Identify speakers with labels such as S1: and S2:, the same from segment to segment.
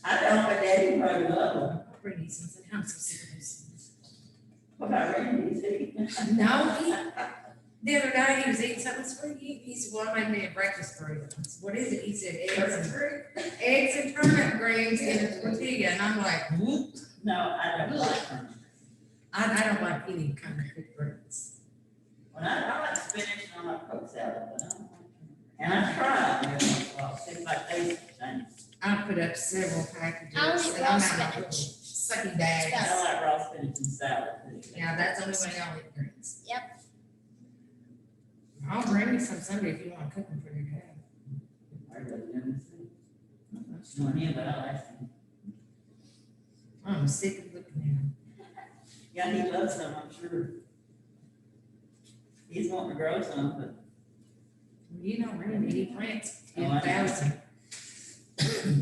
S1: I don't, but Daddy probably love them.
S2: Randy something, I'm so sick of this.
S1: What about Randy? Is he?
S2: No, the other day he was eating something, what do you eat? He said, well, I made me a breakfast for you. I said, what is it? He said, eggs and turnip greens in a tortilla, and I'm like, whoop.
S1: No, I don't like them.
S2: I don't like any kind of cooked greens.
S1: Well, I like spinach and I like poke salad, but I don't like them. And I try them every once in a while, see if I taste the same.
S2: I put up several packages.
S3: I only eat
S2: and
S3: raw
S2: I'm out of
S3: spinach.
S2: sucky bags.
S1: I like raw spinach and salad too.
S2: Yeah, that's the only way I'll eat greens.
S3: Yep.
S2: I'll bring you some Sunday if you want to cook them for your dad.
S1: I really never see. Much on him, but I like him.
S2: I'm sick of looking at them.
S1: Yeah, he loves them, I'm sure. He's wanting to grow some, but
S2: You know, Randy, he plants
S1: Oh, I know.
S2: 10,000.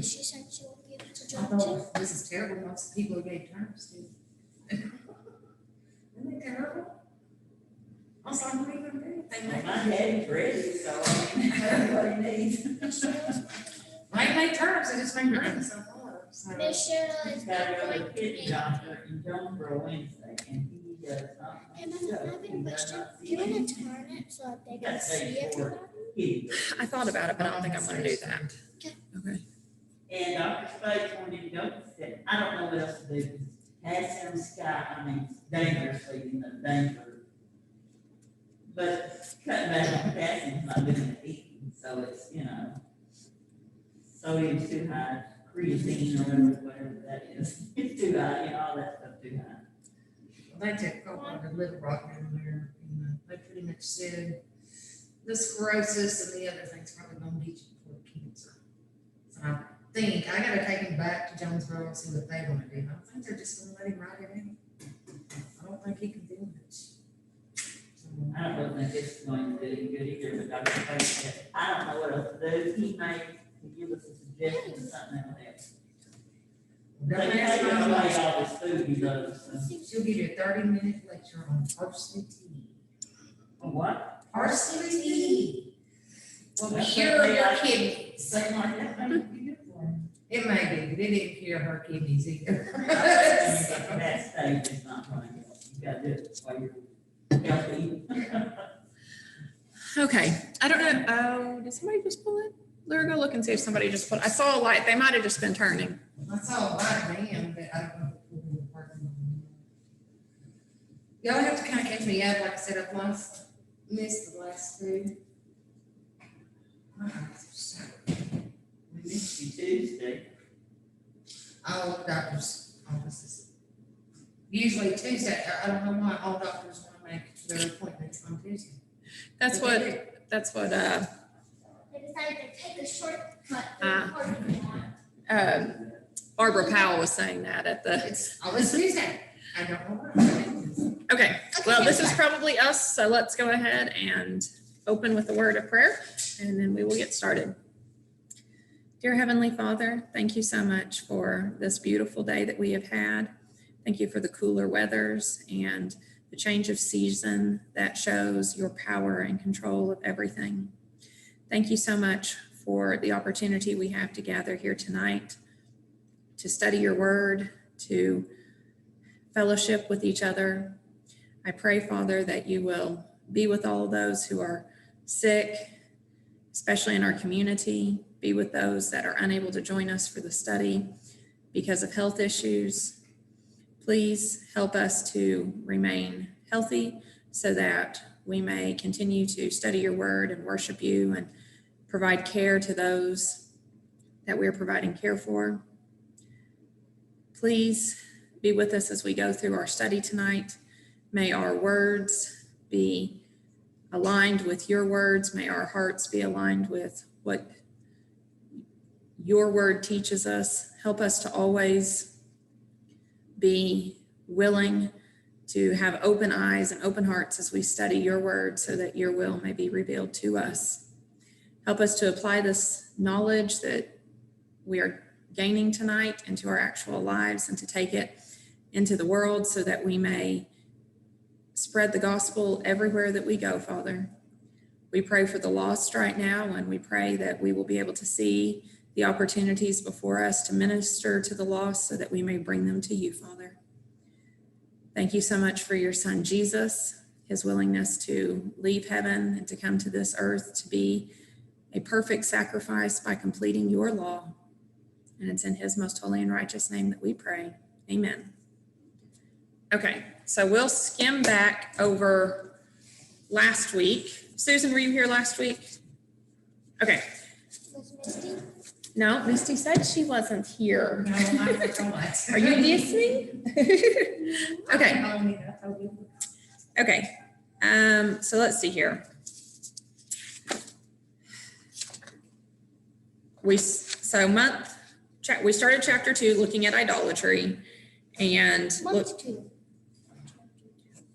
S3: She said she won't be able to
S2: I
S3: jump too.
S2: thought, this is terrible, most people who gave turnips to. Isn't it terrible? I was like, what are you gonna do? They
S1: well,
S2: make,
S1: my daddy's ready, so I mean, that's what he needs.
S2: I ain't made turnips, I just made greens so far, so.
S3: Miss Cheryl
S1: He's
S3: is
S1: gotta
S3: not
S1: go to
S3: going
S1: the
S3: to
S1: kidney
S3: be.
S1: doctor in Jonesboro Wednesday, and he does not.
S3: Hey, Mama, I have a question. Do you want to turn it so that they
S1: You gotta
S3: can
S1: say
S3: see
S1: it for
S3: everybody?
S1: kidney.
S4: I thought about it, but I don't think I'm gonna do that.
S3: Okay.
S4: Okay.
S1: And Dr. Spades wanted to go, said, I don't know what else to do, potassium sky, I mean, dangerously in the danger. But cutting back on potassium is not good in the eating, so it's, you know, sodium's too high, creatine or whatever that is, it's too high, you know, all that stuff too high.
S2: They took coke on the Little Rock down there, and they pretty much said the sclerosis and the other things probably gonna beat you before cancer. So I think, I gotta take him back to Jonesboro and see what they wanna do. I think they're just gonna let him ride it in. I don't think he can do much. So,
S1: I don't really think it's going to do any good either, but Dr. Spades said, I don't know what else to do, he may give us a suggestion of something else. They
S2: Don't
S1: take
S2: ask my
S1: away
S2: wife.
S1: all this food he loves, so.
S2: She'll give you a 30-minute lecture on parsley tea.
S1: Oh, what?
S2: Parsley tea will
S1: That's
S2: cure
S1: something
S2: your
S1: like-
S2: kidneys.
S1: Something like that, maybe be good for him.
S2: It may be, but it didn't cure her kidneys either.
S1: That stage is not going to help. You gotta do it while you're healthy.
S4: Okay, I don't know, oh, did somebody just pull it? Laura, go look and see if somebody just pulled, I saw a light, they might have just been turning.
S2: I saw a white man, but I don't know. if it was in the parking lot. Y'all have to kind of catch me up, like I said, I've missed the last two.
S1: We missed you Tuesday.
S2: All doctors' offices. Usually Tuesday, I don't know why all doctors want to make their appointments on Tuesday.
S4: That's
S2: But they
S4: what,
S2: do.
S4: that's what,
S3: They decided to take a shortcut through the parking lot.
S4: Barbara Powell was saying that at the,
S2: It's always Tuesday. I don't know why.
S4: okay, well, this is probably us, so let's go ahead and open with a word of prayer, and then we will get started. Dear Heavenly Father, thank you so much for this beautiful day that we have had. Thank you for the cooler weathers and the change of season that shows your power and control of everything. Thank you so much for the opportunity we have to gather here tonight, to study your word, to fellowship with each other. I pray, Father, that you will be with all those who are sick, especially in our community. Be with those that are unable to join us for the study because of health issues. Please help us to remain healthy so that we may continue to study your word and worship you and provide care to those that we're providing care for. Please be with us as we go through our study tonight. May our words be aligned with your words. May our hearts be aligned with what your word teaches us. Help us to always be willing to have open eyes and open hearts as we study your word so that your will may be revealed to us. Help us to apply this knowledge that we are gaining tonight into our actual lives and to take it into the world so that we may spread the gospel everywhere that we go, Father. We pray for the lost right now, and we pray that we will be able to see the opportunities before us to minister to the lost so that we may bring them to you, Father. Thank you so much for your son, Jesus, his willingness to leave heaven and to come to this earth to be a perfect sacrifice by completing your law. And it's in his most holy and righteous name that we pray. Amen. Okay, so we'll skim back over last week. Susan, were you here last week? Okay.
S3: Was Misty?
S4: No, Misty said she wasn't here.
S2: No, I forgot.
S4: Are you listening? Okay. Okay. So let's see here. We started chapter 2 looking at idolatry, and look,
S3: Month 2.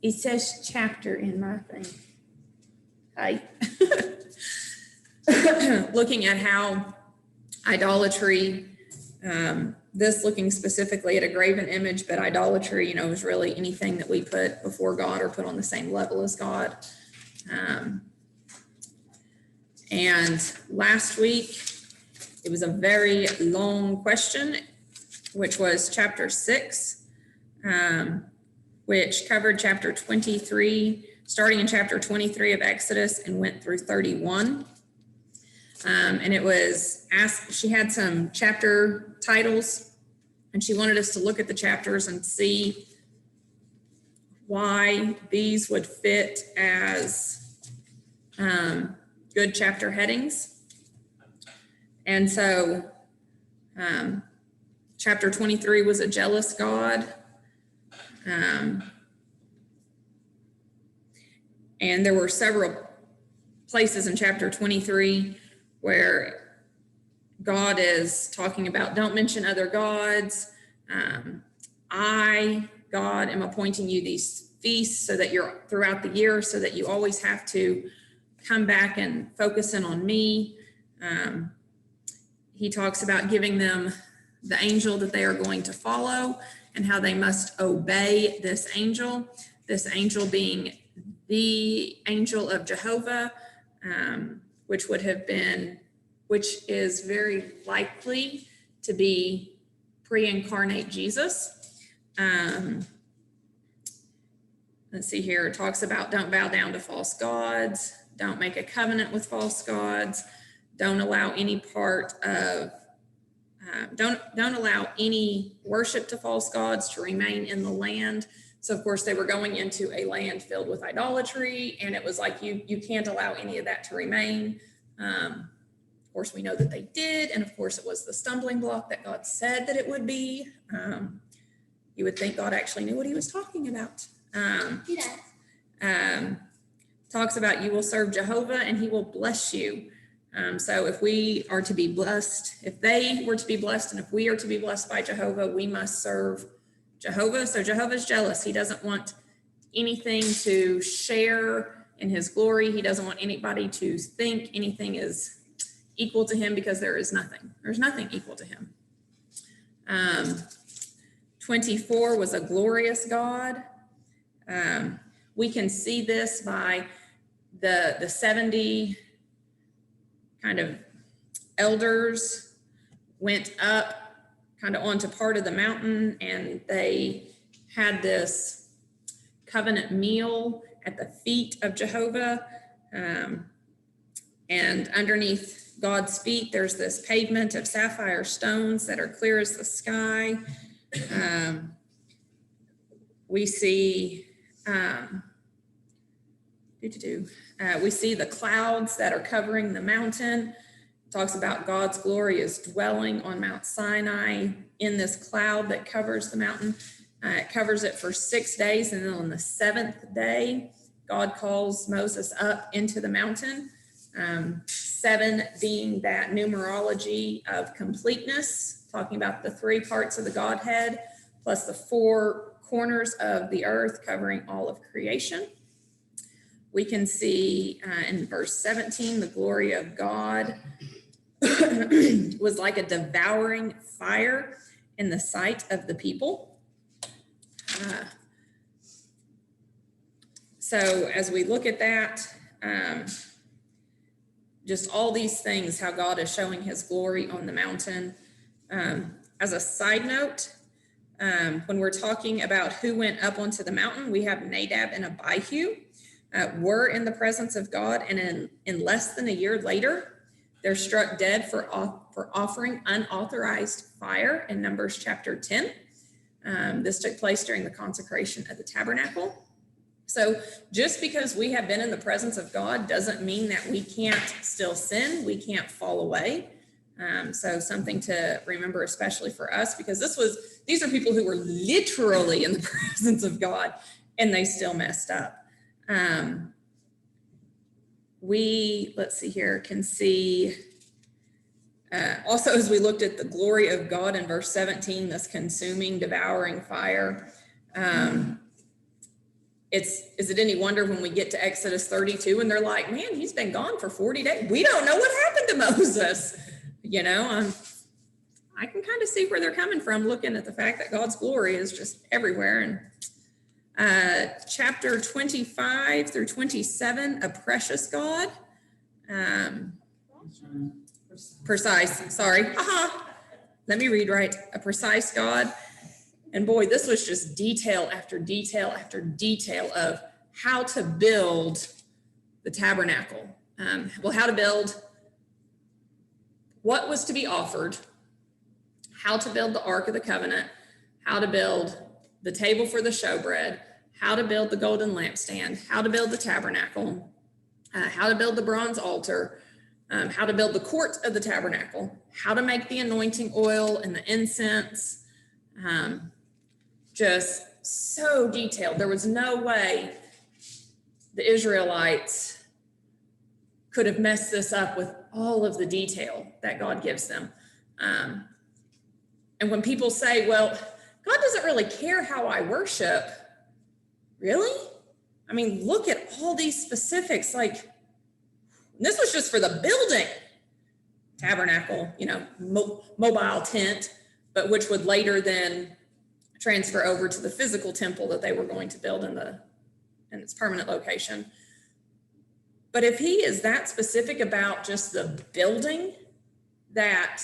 S4: it says chapter in my thing. Hi. Looking at how idolatry, this looking specifically at a graven image, but idolatry, is really anything that we put before God or put on the same level as God. And last week, it was a very long question, which was chapter 6, which covered chapter 23, starting in chapter 23 of Exodus and went through 31. And it was asked, she had some chapter titles, and she wanted us to look at the chapters and see why these would fit as good chapter headings. And so chapter 23 was a jealous God. And there were several places in chapter 23 where God is talking about, don't mention other gods. I, God, am appointing you these feasts so that you're throughout the year, so that you always have to come back and focus in on me. He talks about giving them the angel that they are going to follow and how they must obey this angel being the angel of Jehovah, which is very likely to be pre-incarnate Jesus. Let's see here, it talks about don't bow down to false gods, don't make a covenant with false gods, don't allow any don't allow any worship to false gods to remain in the land. So of course they were going into a land filled with idolatry, and it was like, you can't allow any of that to remain. Of course we know that they did. And of course it was the stumbling block that God said that it would be. You would think God actually knew what he was talking about.
S3: He does.
S4: Talks about you will serve Jehovah and he will bless you. So if we are to be blessed, if they were to be blessed, and if we are to be blessed by Jehovah, we must serve Jehovah. So Jehovah's jealous. He doesn't want anything to share in his glory. He doesn't want anybody to think anything is equal to him, because there is nothing. There's nothing equal to him. 24 was a glorious God. We can see this by the 70 kind of elders went up kind of onto part of the mountain, and they had this covenant meal at the feet of Jehovah. And underneath God's feet, there's this pavement of sapphire stones that are clear as the sky. We see we see the clouds that are covering the mountain. It talks about God's glory is dwelling on Mount Sinai in this cloud that covers the mountain. It covers it for 6 days, and then on the 7th day, God calls Moses up into the mountain. 7 being that numerology of completeness, talking about the 3 parts of the Godhead, plus the 4 corners of the earth covering all of creation. We can see in verse 17, the glory of God was like a devouring fire in the sight of the people. So as we look at that, just all these things, how God is showing his glory on the mountain. As a side note, when we're talking about who went up onto the mountain, we have Nadab and Abihu were in the presence of God, and in less than a year later, they're struck dead for offering unauthorized fire in Numbers chapter 10. This took place during the consecration of the tabernacle. So just because we have been in the presence of God doesn't mean that we can't still sin, we can't fall away. So something to remember, especially for us, because these are people who were literally in the presence of God and they still messed up. Let's see here, can see, also as we looked at the glory of God in verse 17, this consuming, devouring fire, is it any wonder when we get to Exodus 32 and they're like, man, he's been gone for 40 days. We don't know what happened to Moses. I can kind of see where they're coming from looking at the fact that God's glory is just everywhere. And chapter 25 through 27, a precious God. Precise, sorry. Let me read right. A precise God. And boy, this was just detail after detail after detail of how to build the tabernacle. How to build, what was to be offered, how to build the Ark of the Covenant, how to build the table for the showbread, how to build the golden lampstand, how to build the tabernacle, how to build the bronze altar, how to build the court of the tabernacle, how to make the anointing oil and the incense. Just so detailed. There was no way the Israelites could have messed this up with all of the detail that God gives them. And when people say, well, God doesn't really care how I worship, really? I mean, look at all these specifics. Like, this was just for the building. Tabernacle, mobile tent, but which would later then transfer over to the physical temple that they were going to build in its permanent location. But if he is that specific about just the building that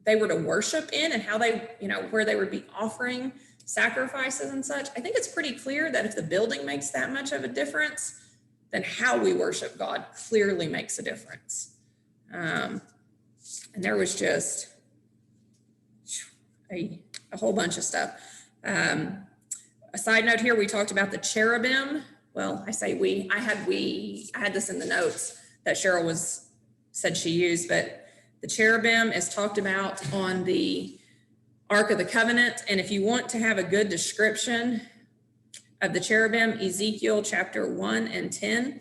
S4: they were to worship in and how they, where they would be offering sacrifices and such, I think it's pretty clear that if the building makes that much of a difference, then how we worship God clearly makes a difference. And there was just a whole bunch of stuff. A side note here, we talked about the cherubim. Well, I say we, I had this in the notes that Cheryl said she used, but the cherubim is talked about on the Ark of the Covenant. And if you want to have a good description of the cherubim, Ezekiel chapter 1 and 10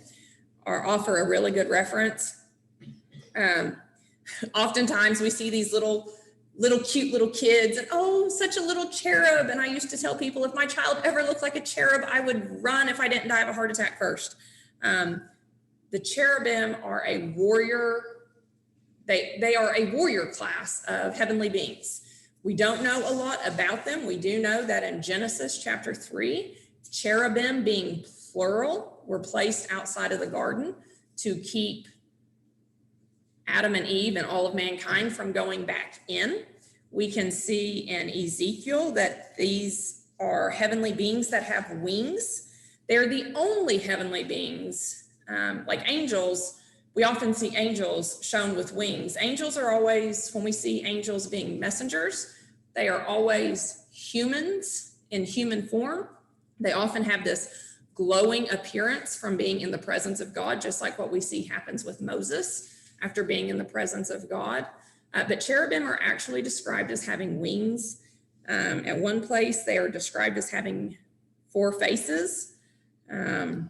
S4: offer a really good reference. Oftentimes we see these little cute little kids and, oh, such a little cherub. And I used to tell people, if my child ever looked like a cherub, I would run if I didn't die of a heart attack first. The cherubim are a warrior. They are a warrior class of heavenly beings. We don't know a lot about them. We do know that in Genesis chapter 3, cherubim, being plural, were placed outside of the garden to keep Adam and Eve and all of mankind from going back in. We can see in Ezekiel that these are heavenly beings that have wings. They're the only heavenly beings, like angels. We often see angels shown with wings. Angels are always, when we see angels being messengers, they are always humans in human form. They often have this glowing appearance from being in the presence of God, just like what we see happens with Moses after being in the presence of God. But cherubim are actually described as having wings. At one place, they are described as having 4 faces. In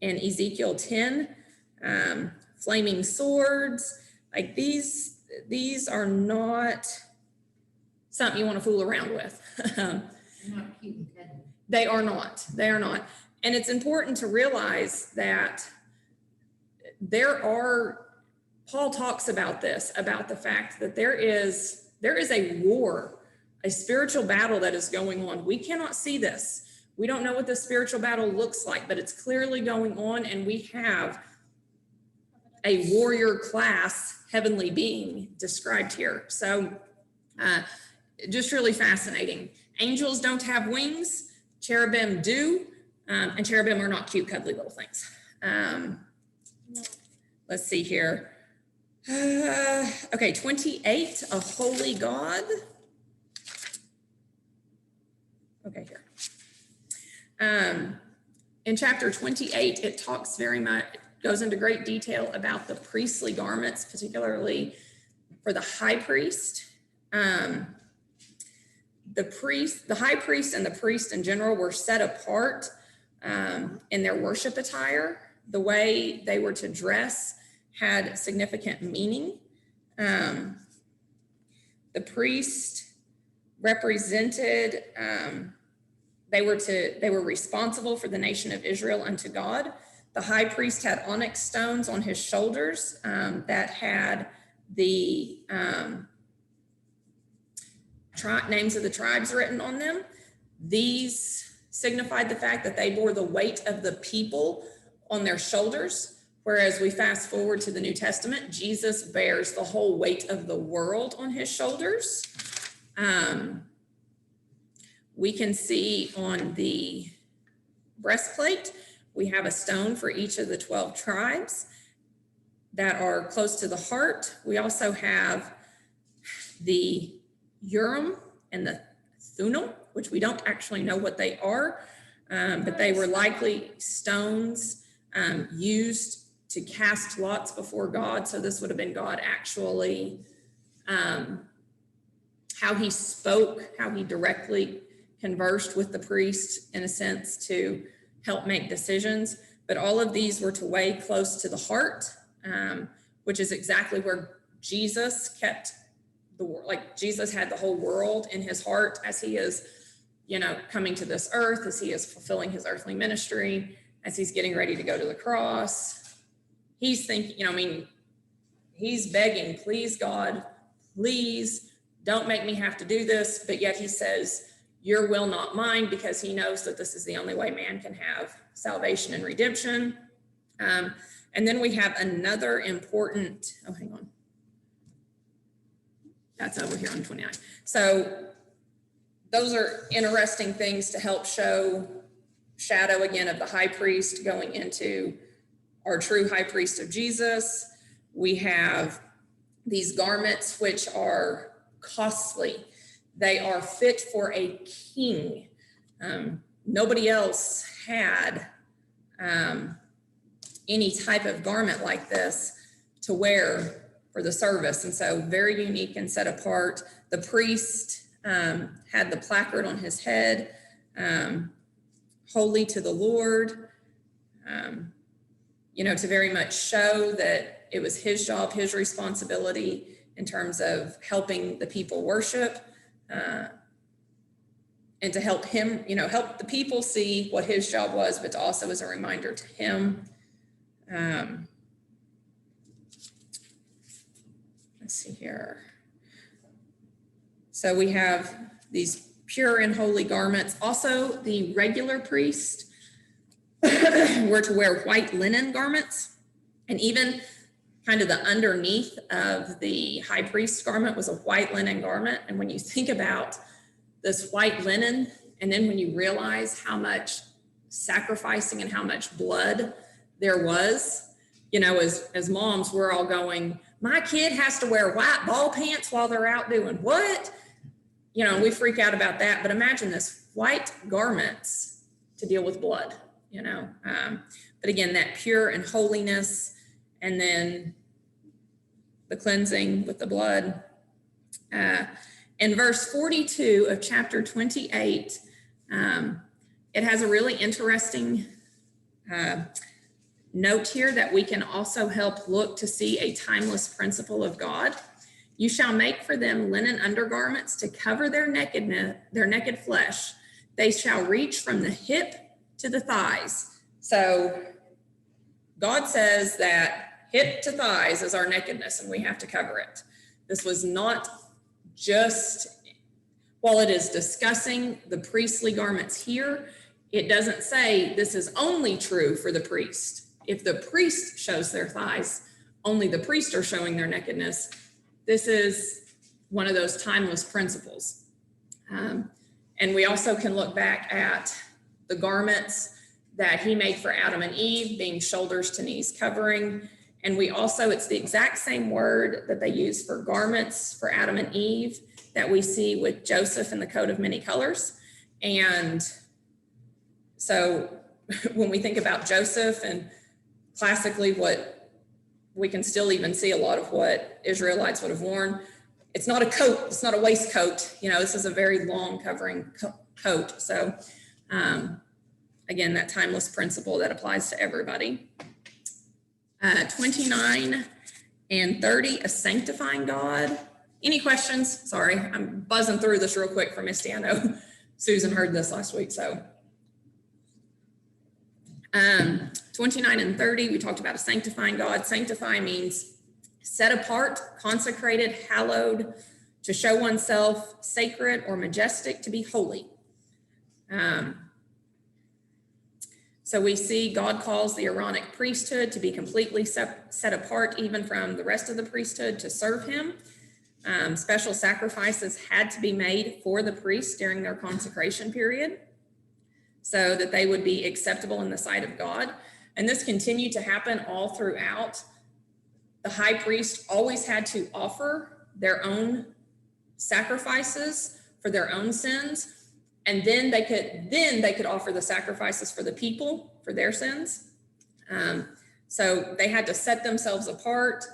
S4: Ezekiel 10, flaming swords. Like these are not something you want to fool around with.
S2: Not cute and cuddly.
S4: They are not. And it's important to realize that Paul talks about this, about the fact that there is a war, a spiritual battle that is going on. We cannot see this. We don't know what the spiritual battle looks like, but it's clearly going on, and we have a warrior class heavenly being described here. So just really fascinating. Angels don't have wings, cherubim do, and cherubim are not cute, cuddly little things. Let's see here. Okay, 28, a holy God. Okay, here. In chapter 28, it talks very much, goes into great detail about the priestly garments, particularly for the high priest. The high priest and the priest in general were set apart in their worship attire. The way they were to dress had significant meaning. The priest represented, they were responsible for the nation of Israel unto God. The high priest had onyx stones on his shoulders that had the names of the tribes written on them. These signified the fact that they bore the weight of the people on their shoulders. Whereas we fast forward to the New Testament, Jesus bears the whole weight of the world on his shoulders. We can see on the breastplate, we have a stone for each of the 12 tribes that are close to the heart. We also have the Urim and the Thummim, which we don't actually know what they are, but they were likely stones used to cast lots before God. So this would have been God actually, how he spoke, how he directly conversed with the priest in a sense to help make decisions. But all of these were to weigh close to the heart, which is exactly where Jesus kept Jesus had the whole world in his heart as he is, coming to this earth, as he is fulfilling his earthly ministry, as he's getting ready to go to the cross. He's thinking, he's begging, please God, please don't make me have to do this. But yet he says, your will, not mine, because he knows that this is the only way man can have salvation and redemption. And then we have another important, hang on. That's over here on 29. So those are interesting things to help shadow again of the high priest going into our true high priest of Jesus. We have these garments which are costly. They are fit for a king. Nobody else had any type of garment like this to wear for the service. And so very unique and set apart. The priest had the placard on his head, holy to the Lord, to very much show that it was his job, his responsibility in terms of helping the people worship, and to help him, help the people see what his job was, but also as a reminder to him. Let's see here. So we have these pure and holy garments. Also, the regular priest were to wear white linen garments, and even kind of the underneath of the high priest's garment was a white linen garment. And when you think about this white linen, and then when you realize how much sacrificing and how much blood there was, as moms, we're all going, my kid has to wear white ball pants while they're out doing what? We freak out about that. But imagine this, white garments to deal with blood, But again, that pure and holiness, and then the cleansing with the blood. In verse 42 of chapter 28, it has a really interesting note here that we can also help look to see a timeless principle of God. You shall make for them linen undergarments to cover their naked flesh. They shall reach from the hip to the thighs. So God says that hip to thighs is our nakedness and we have to cover it. This was not just, while it is discussing the priestly garments here, it doesn't say this is only true for the priest. If the priest shows their thighs, only the priests are showing their nakedness. This is one of those timeless principles. And we also can look back at the garments that he made for Adam and Eve, being shoulders to knees covering. And we also, it's the exact same word that they use for garments for Adam and Eve that we see with Joseph in the coat of many colors. And so when we think about Joseph, and classically what we can still even see a lot of what Israelites would have worn, it's not a coat, it's not a waistcoat, this is a very long covering coat. So again, that timeless principle that applies to everybody. 29 and 30, a sanctifying God. Any questions? Sorry, I'm buzzing through this real quick for Misty. I know Susan heard this last week, so. 29 and 30, we talked about a sanctifying God. Sanctify means set apart, consecrated, hallowed, to show oneself sacred or majestic, to be holy. So we see God calls the Aaronic priesthood to be completely set apart even from the rest of the priesthood to serve him. Special sacrifices had to be made for the priests during their consecration period so that they would be acceptable in the sight of God. And this continued to happen all throughout. The high priest always had to offer their own sacrifices for their own sins. And then they could offer the sacrifices for the people for their sins. So they had to set themselves apart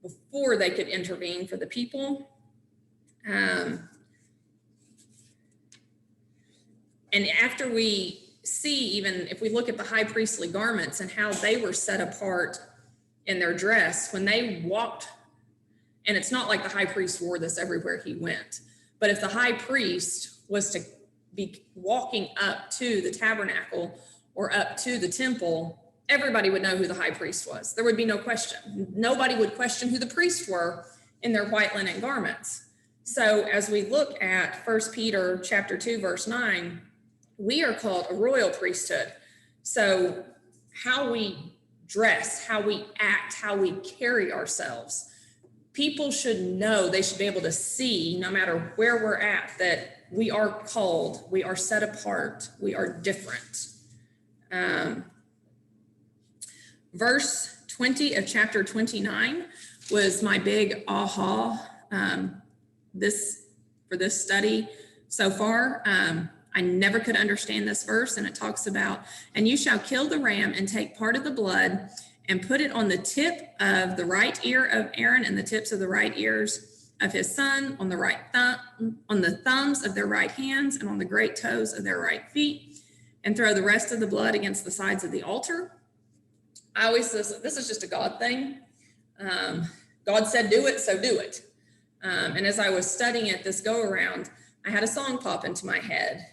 S4: before they could intervene for the people. And after we see, even if we look at the high priestly garments and how they were set apart in their dress, when they walked, and it's not like the high priest wore this everywhere he went, but if the high priest was to be walking up to the tabernacle or up to the temple, everybody would know who the high priest was. There would be no question. Nobody would question who the priests were in their white linen garments. So as we look at 1 Peter chapter 2, verse 9, we are called a royal priesthood. So how we dress, how we act, how we carry ourselves, people should know, they should be able to see, no matter where we're at, that we are called, we are set apart, we are different. Verse 20 of chapter 29 was my big aha for this study so far. I never could understand this verse, and it talks about, and you shall kill the ram and take part of the blood and put it on the tip of the right ear of Aaron and the tips of the right ears of his son, on the right thumb, on the thumbs of their right hands and on the great toes of their right feet, and throw the rest of the blood against the sides of the altar. This is just a God thing. God said do it, so do it. And as I was studying it this go around, I had a song pop into my head,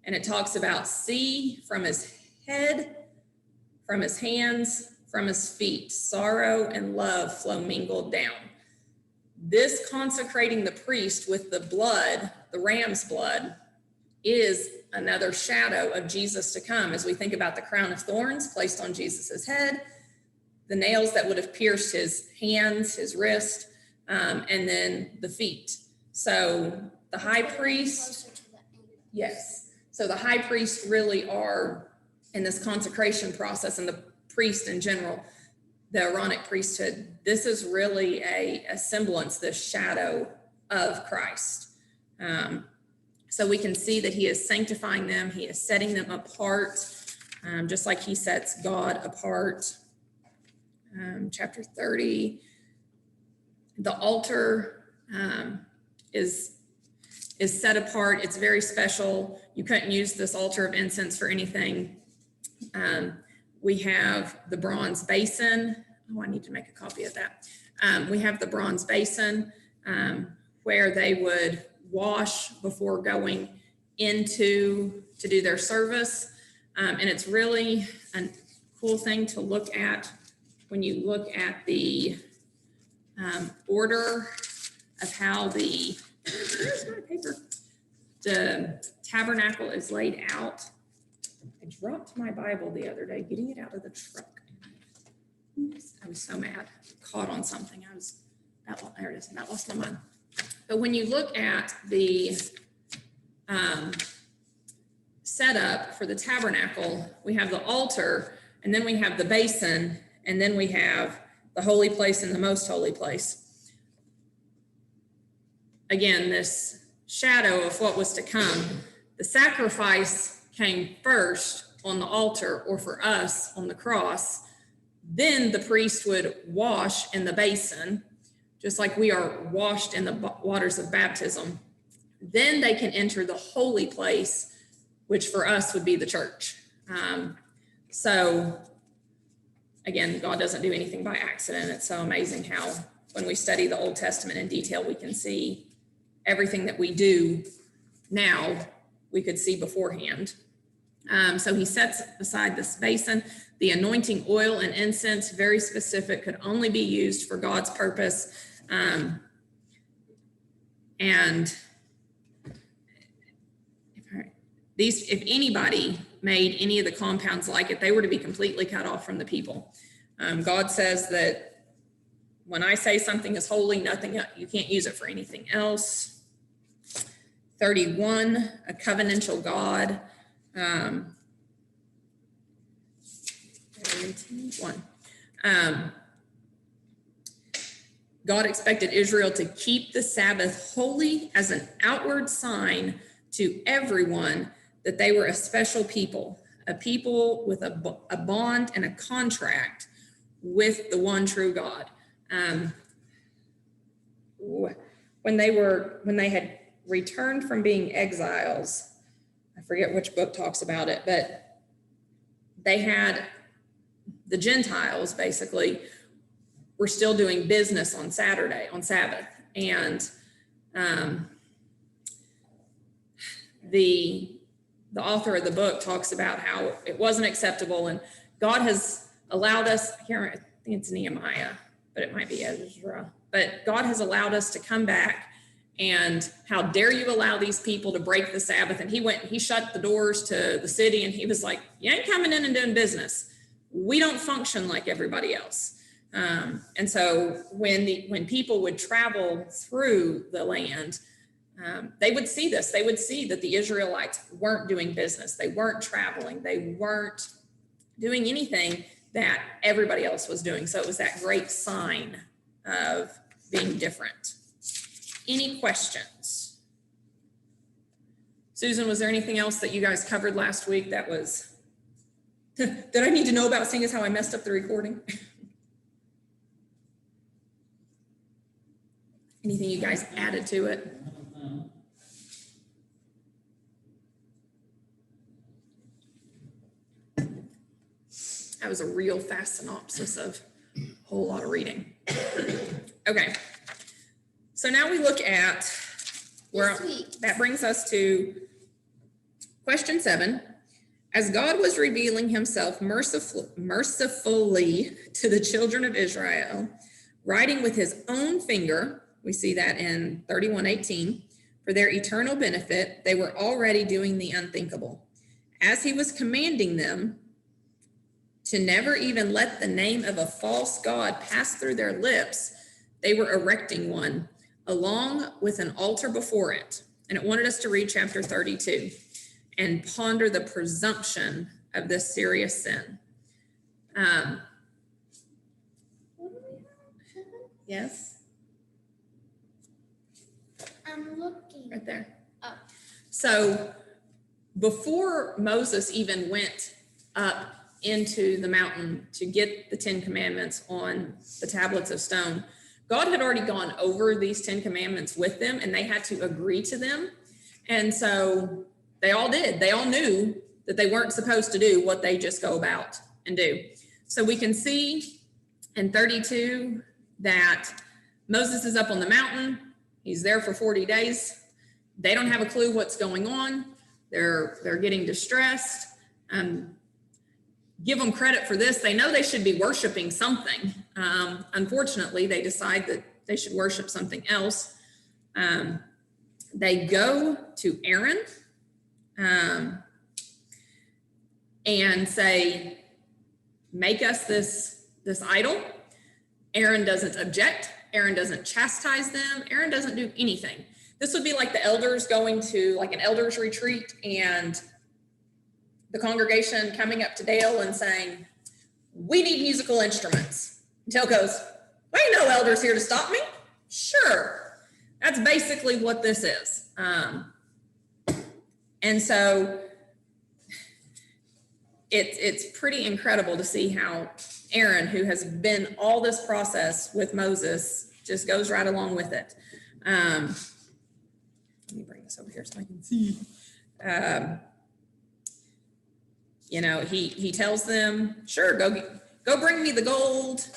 S4: and it talks about see from his head, from his hands, from his feet, sorrow and love flow mingled down. This consecrating the priest with the blood, the ram's blood, is another shadow of Jesus to come. As we think about the crown of thorns placed on Jesus's head, the nails that would have pierced his hands, his wrist, and then the feet. So the high priest, yes. So the high priests really are in this consecration process, and the priest in general, the Aaronic priesthood, this is really a semblance, this shadow of Christ. So we can see that he is sanctifying them. He is setting them apart, just like he sets God apart. Chapter 30, the altar is set apart. It's very special. You couldn't use this altar of incense for anything. We have the bronze basin. Oh, I need to make a copy of that. We have the bronze basin where they would wash before going into to do their service. And it's really a cool thing to look at when you look at the order of how where's my paper? The tabernacle is laid out. I dropped my Bible the other day, getting it out of the truck. I was so mad, caught on something. There it is, about lost my mind. But when you look at the setup for the tabernacle, we have the altar, and then we have the basin, and then we have the holy place and the most holy place. Again, this shadow of what was to come. The sacrifice came first on the altar, or for us on the cross. Then the priest would wash in the basin, just like we are washed in the waters of baptism. Then they can enter the holy place, which for us would be the church. So again, God doesn't do anything by accident. It's so amazing how when we study the Old Testament in detail, we can see everything that we do now, we could see beforehand. So he sets aside this basin. The anointing oil and incense, very specific, could only be used for God's purpose. And if anybody made any of the compounds like it, they were to be completely cut off from the people. God says that when I say something is holy, you can't use it for anything else. 31, a covenantal God. 31. God expected Israel to keep the Sabbath holy as an outward sign to everyone that they were a special people, a people with a bond and a contract with the one true God. When they had returned from being exiles, I forget which book talks about it, but they had the Gentiles basically were still doing business on Sabbath. And the author of the book talks about how it wasn't acceptable, and God has allowed us, I think it's Nehemiah, but it might be Ezra, but God has allowed us to come back, and how dare you allow these people to break the Sabbath? And he shut the doors to the city, and he was like, you ain't coming in and doing business. We don't function like everybody else. And so when people would travel through the land, they would see this. They would see that the Israelites weren't doing business. They weren't traveling. They weren't doing anything that everybody else was doing. So it was that great sign of being different. Any questions? Susan, was there anything else that you guys covered last week that was, that I need to know about, seeing as how I messed up the recording? Anything you guys added to it? That was a real fast synopsis of a whole lot of reading. Okay. So now we look at where that brings us to question 7. As God was revealing himself mercifully to the children of Israel, writing with his own finger, we see that in 31:18, for their eternal benefit, they were already doing the unthinkable. As he was commanding them to never even let the name of a false god pass through their lips, they were erecting one, along with an altar before it. And it wanted us to read chapter 32 and ponder the presumption of this serious sin. Yes?
S3: I'm looking.
S4: Right there.
S3: Oh.
S4: So before Moses even went up into the mountain to get the 10 commandments on the tablets of stone, God had already gone over these 10 commandments with them, and they had to agree to them. And so they all did. They all knew that they weren't supposed to do what they just go about and do. So we can see in 32 that Moses is up on the mountain. He's there for 40 days. They don't have a clue what's going on. They're getting distressed. Give them credit for this. They know they should be worshiping something. Unfortunately, they decide that they should worship something else. They go to Aaron and say, make us this this idol. Aaron doesn't object. Aaron doesn't chastise them. Aaron doesn't do anything. This would be like the elders going to like an elders retreat and the congregation coming up to Dale and saying, we need musical instruments. And Dale goes, there ain't no elders here to stop me. Sure. That's basically what this is. And so it's pretty incredible to see how Aaron, who has been all this process with Moses, just goes right along with it. Let me bring this over here so I can see. You know, he tells them, sure, go bring me the gold.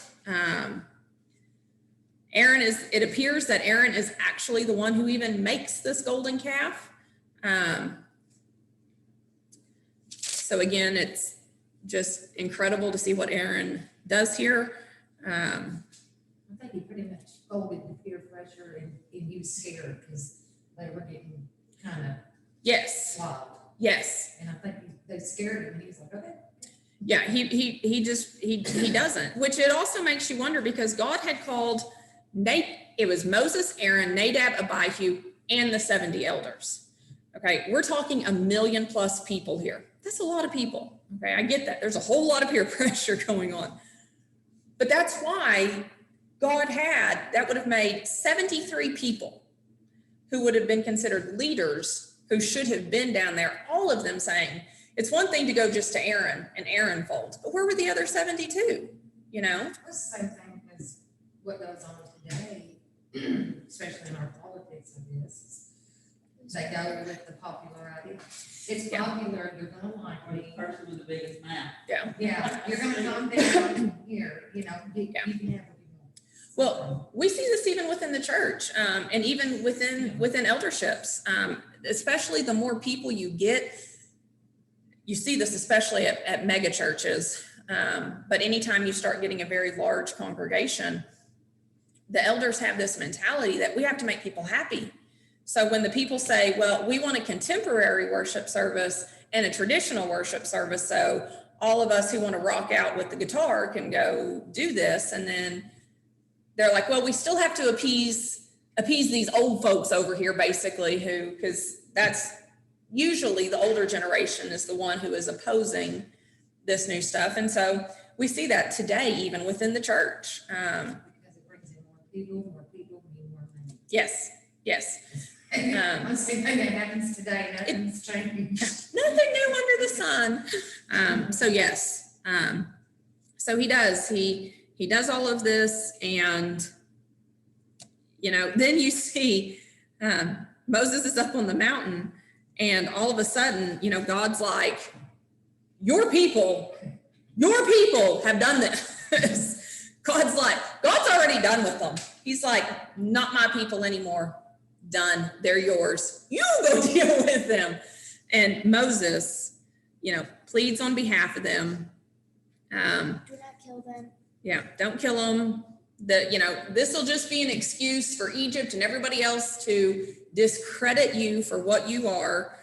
S4: It appears that Aaron is actually the one who even makes this golden calf. So again, it's just incredible to see what Aaron does here.
S2: I think he pretty much folded the peer pressure and he was scared because they were getting kind of
S4: Yes,
S2: wild.
S4: yes.
S2: And I think they scared him and he was like, okay.
S4: Yeah, he doesn't, which it also makes you wonder because God had called it was Moses, Aaron, Nadab, Abihu, and the 70 elders. Okay, we're talking 1 million plus people here. That's a lot of people. Okay, I get that. There's a whole lot of peer pressure going on. But that's why that would have made 73 people who would have been considered leaders who should have been down there, all of them saying, it's one thing to go just to Aaron and Aaron folds, but where were the other 72? You know?
S2: It's the same thing as what goes on today, especially in our politics, I guess. They go with the popular idea. It's popular, you're gonna like
S1: Or the
S2: me.
S1: person with the biggest mouth.
S2: Yeah, you're gonna come down here, you know, you can have what you want.
S4: Well, we see this even within the church, and even within elderships, especially the more people you get. You see this especially at mega churches, but anytime you start getting a very large congregation, the elders have this mentality that we have to make people happy. So when the people say, well, we want a contemporary worship service and a traditional worship service, so all of us who want to rock out with the guitar can go do this, and then they're like, well, we still have to appease these old folks over here, basically, because that's usually the older generation is the one who is opposing this new stuff. And so we see that today, even within the church.
S2: Because it brings in more people need more money.
S4: Yes.
S2: The same thing that happens today, nothing's changing.
S4: Nothing new under the sun. So yes. So he does all of this, and you know, then you see Moses is up on the mountain, and all of a sudden, you know, God's like, your people have done this. God's already done with them. He's like, not my people anymore. Done. They're yours. You go deal with them. And Moses, you know, pleads on behalf of them.
S3: Do not kill them.
S4: Yeah, don't kill them. This will just be an excuse for Egypt and everybody else to discredit you for what you are.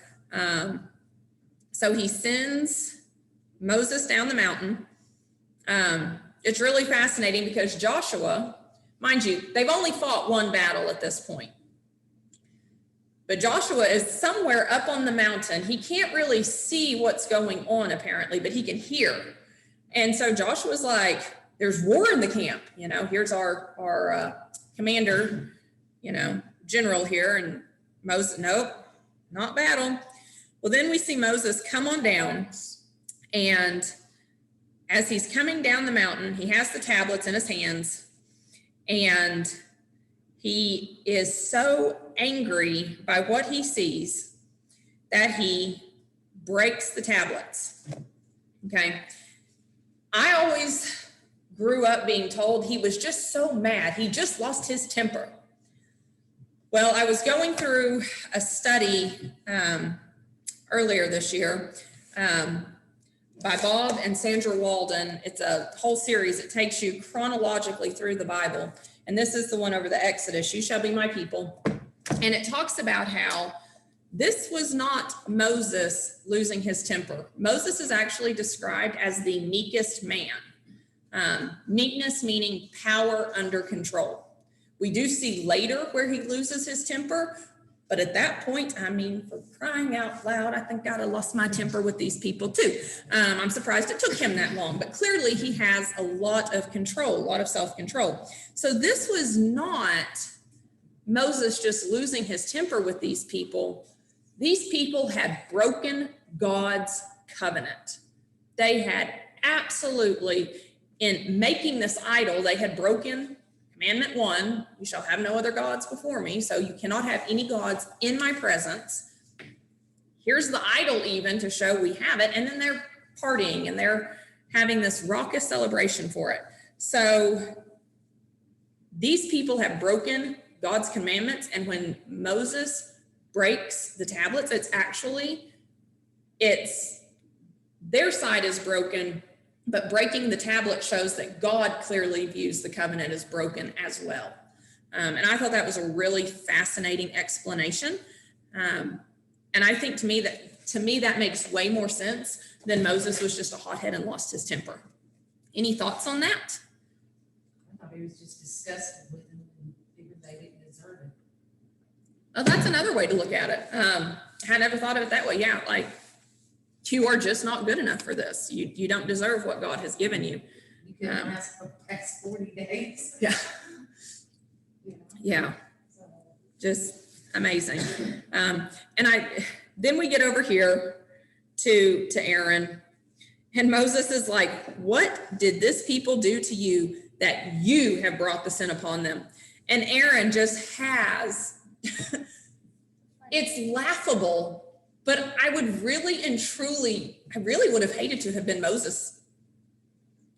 S4: So he sends Moses down the mountain. It's really fascinating because Joshua, mind you, they've only fought one battle at this point. But Joshua is somewhere up on the mountain. He can't really see what's going on apparently, but he can hear. And so Joshua's like, there's war in the camp. You know, here's our commander, you know, general here. And Moses, nope, not battle. Well, then we see Moses come on down, and as he's coming down the mountain, he has the tablets in his hands, and he is so angry by what he sees that he breaks the tablets. Okay. I always grew up being told he was just so mad. He just lost his temper. Well, I was going through a study earlier this year by Bob and Sandra Walden. It's a whole series. It takes you chronologically through the Bible. And this is the one over the Exodus, you shall be my people. And it talks about how this was not Moses losing his temper. Moses is actually described as the meekest man. Meekness meaning power under control. We do see later where he loses his temper, but at that point, I mean, for crying out loud, I think I'd have lost my temper with these people too. I'm surprised it took him that long, but clearly he has a lot of control, a lot of self-control. So this was not Moses just losing his temper with these people. These people had broken God's covenant. They had absolutely, in making this idol, they had broken Commandment 1, you shall have no other gods before me. So you cannot have any gods in my presence. Here's the idol even to show we have it. And then they're partying and they're having this raucous celebration for it. So these people have broken God's commandments. And when Moses breaks the tablets, it's their side is broken, but breaking the tablet shows that God clearly views the covenant as broken as well. And I thought that was a really fascinating explanation. And I think to me that makes way more sense than Moses was just a hothead and lost his temper. Any thoughts on that?
S2: I thought he was just disgusted with them and figured they didn't deserve it.
S4: Oh, that's another way to look at it. I never thought of it that way. Yeah, like you are just not good enough for this. You don't deserve what God has given you.
S2: You couldn't ask for past 40 days.
S4: Yeah.
S2: You know?
S4: Yeah,
S2: So,
S4: just amazing. Then we get over here to Aaron, and Moses is like, what did this people do to you that you have brought the sin upon them? And Aaron just has, it's laughable, but I would really and truly, I really would have hated to have been Moses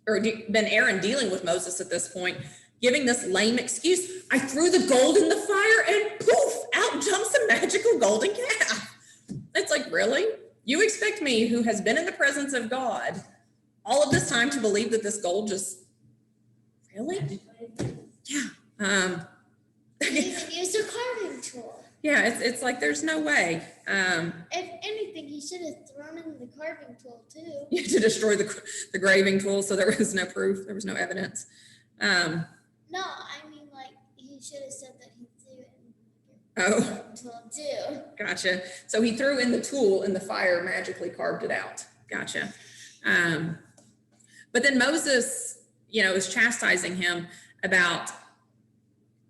S4: or been Aaron dealing with Moses at this point, giving this lame excuse. I threw the gold in the fire and poof, out jumps a magical golden calf. It's like, really? You expect me, who has been in the presence of God all of this time, to believe that this gold just, really? Yeah.
S3: He used a carving tool.
S4: Yeah, it's like, there's no way.
S3: If anything, he should have thrown in the carving tool too.
S4: To destroy the graving tool, so there was no proof, there was no evidence.
S3: No, I mean, like, he should have said that he threw it in the
S4: Oh,
S3: carving tool too.
S4: gotcha. So he threw in the tool and the fire magically carved it out. Gotcha. But then Moses, is chastising him about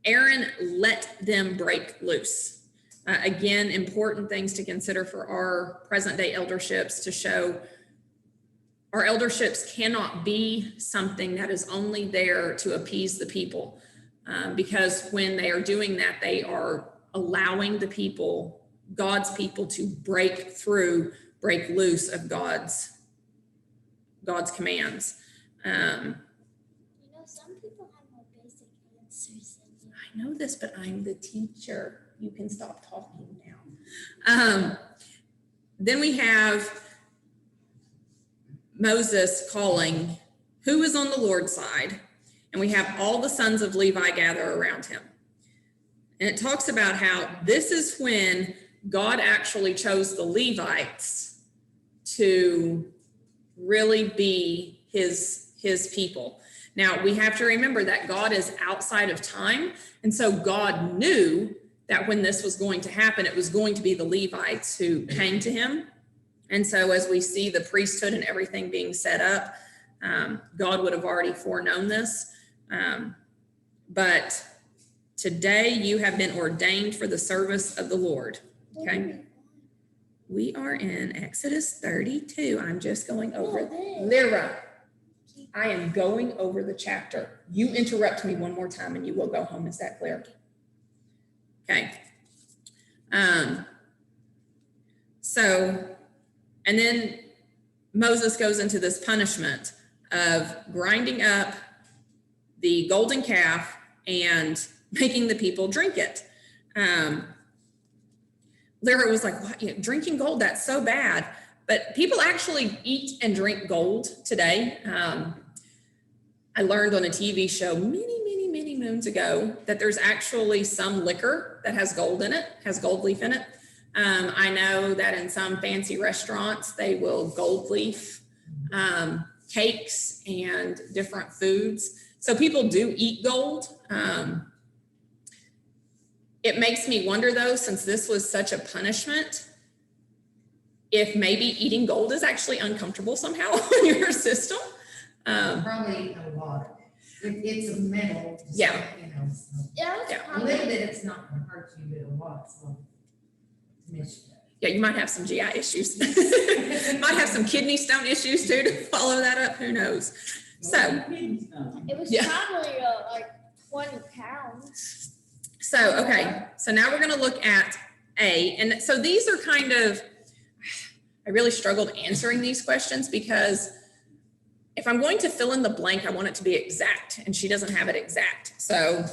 S4: Aaron let them break loose. Again, important things to consider for our present day elderships, to show our elderships cannot be something that is only there to appease the people, because when they are doing that, they are allowing the people, God's people, to break loose of God's commands.
S3: Some people have more basic answers than you.
S4: I know this, but I'm the teacher. You can stop talking now. Then we have Moses calling who is on the Lord's side, and we have all the sons of Levi gather around him. And it talks about how this is when God actually chose the Levites to really be his people. Now, we have to remember that God is outside of time, and so God knew that when this was going to happen, it was going to be the Levites who came to him. And so as we see the priesthood and everything being set up, God would have already foreknown this. But today you have been ordained for the service of the Lord. Okay. We are in Exodus 32. I'm just going over Lyra. I am going over the chapter. You interrupt me one more time and you will go home. Is that clear? Okay. And then Moses goes into this punishment of grinding up the golden calf and making the people drink it. Lyra was like, what? Drinking gold, that's so bad. But people actually eat and drink gold today. I learned on a TV show many moons ago that there's actually some liquor that has gold in it, has gold leaf in it. I know that in some fancy restaurants, they will gold leaf cakes and different foods. So people do eat gold. It makes me wonder though, since this was such a punishment, if maybe eating gold is actually uncomfortable somehow in your system.
S2: Probably a lot. It's a metal. just
S4: Yeah.
S2: like, You know, so
S3: Yeah, it's
S4: Yeah.
S2: a
S3: probably-
S2: little bit, it's not gonna hurt you, but a lot, so. Miss you.
S4: Yeah, you might have some GI issues. Might have some kidney stone issues too to follow that up. Who knows? So,
S3: It was
S4: Yeah.
S3: probably like 20 pounds.
S4: okay. So now we're going to look at A. And so these are kind of, I really struggled answering these questions because if I'm going to fill in the blank, I want it to be exact, and she doesn't have it exact. So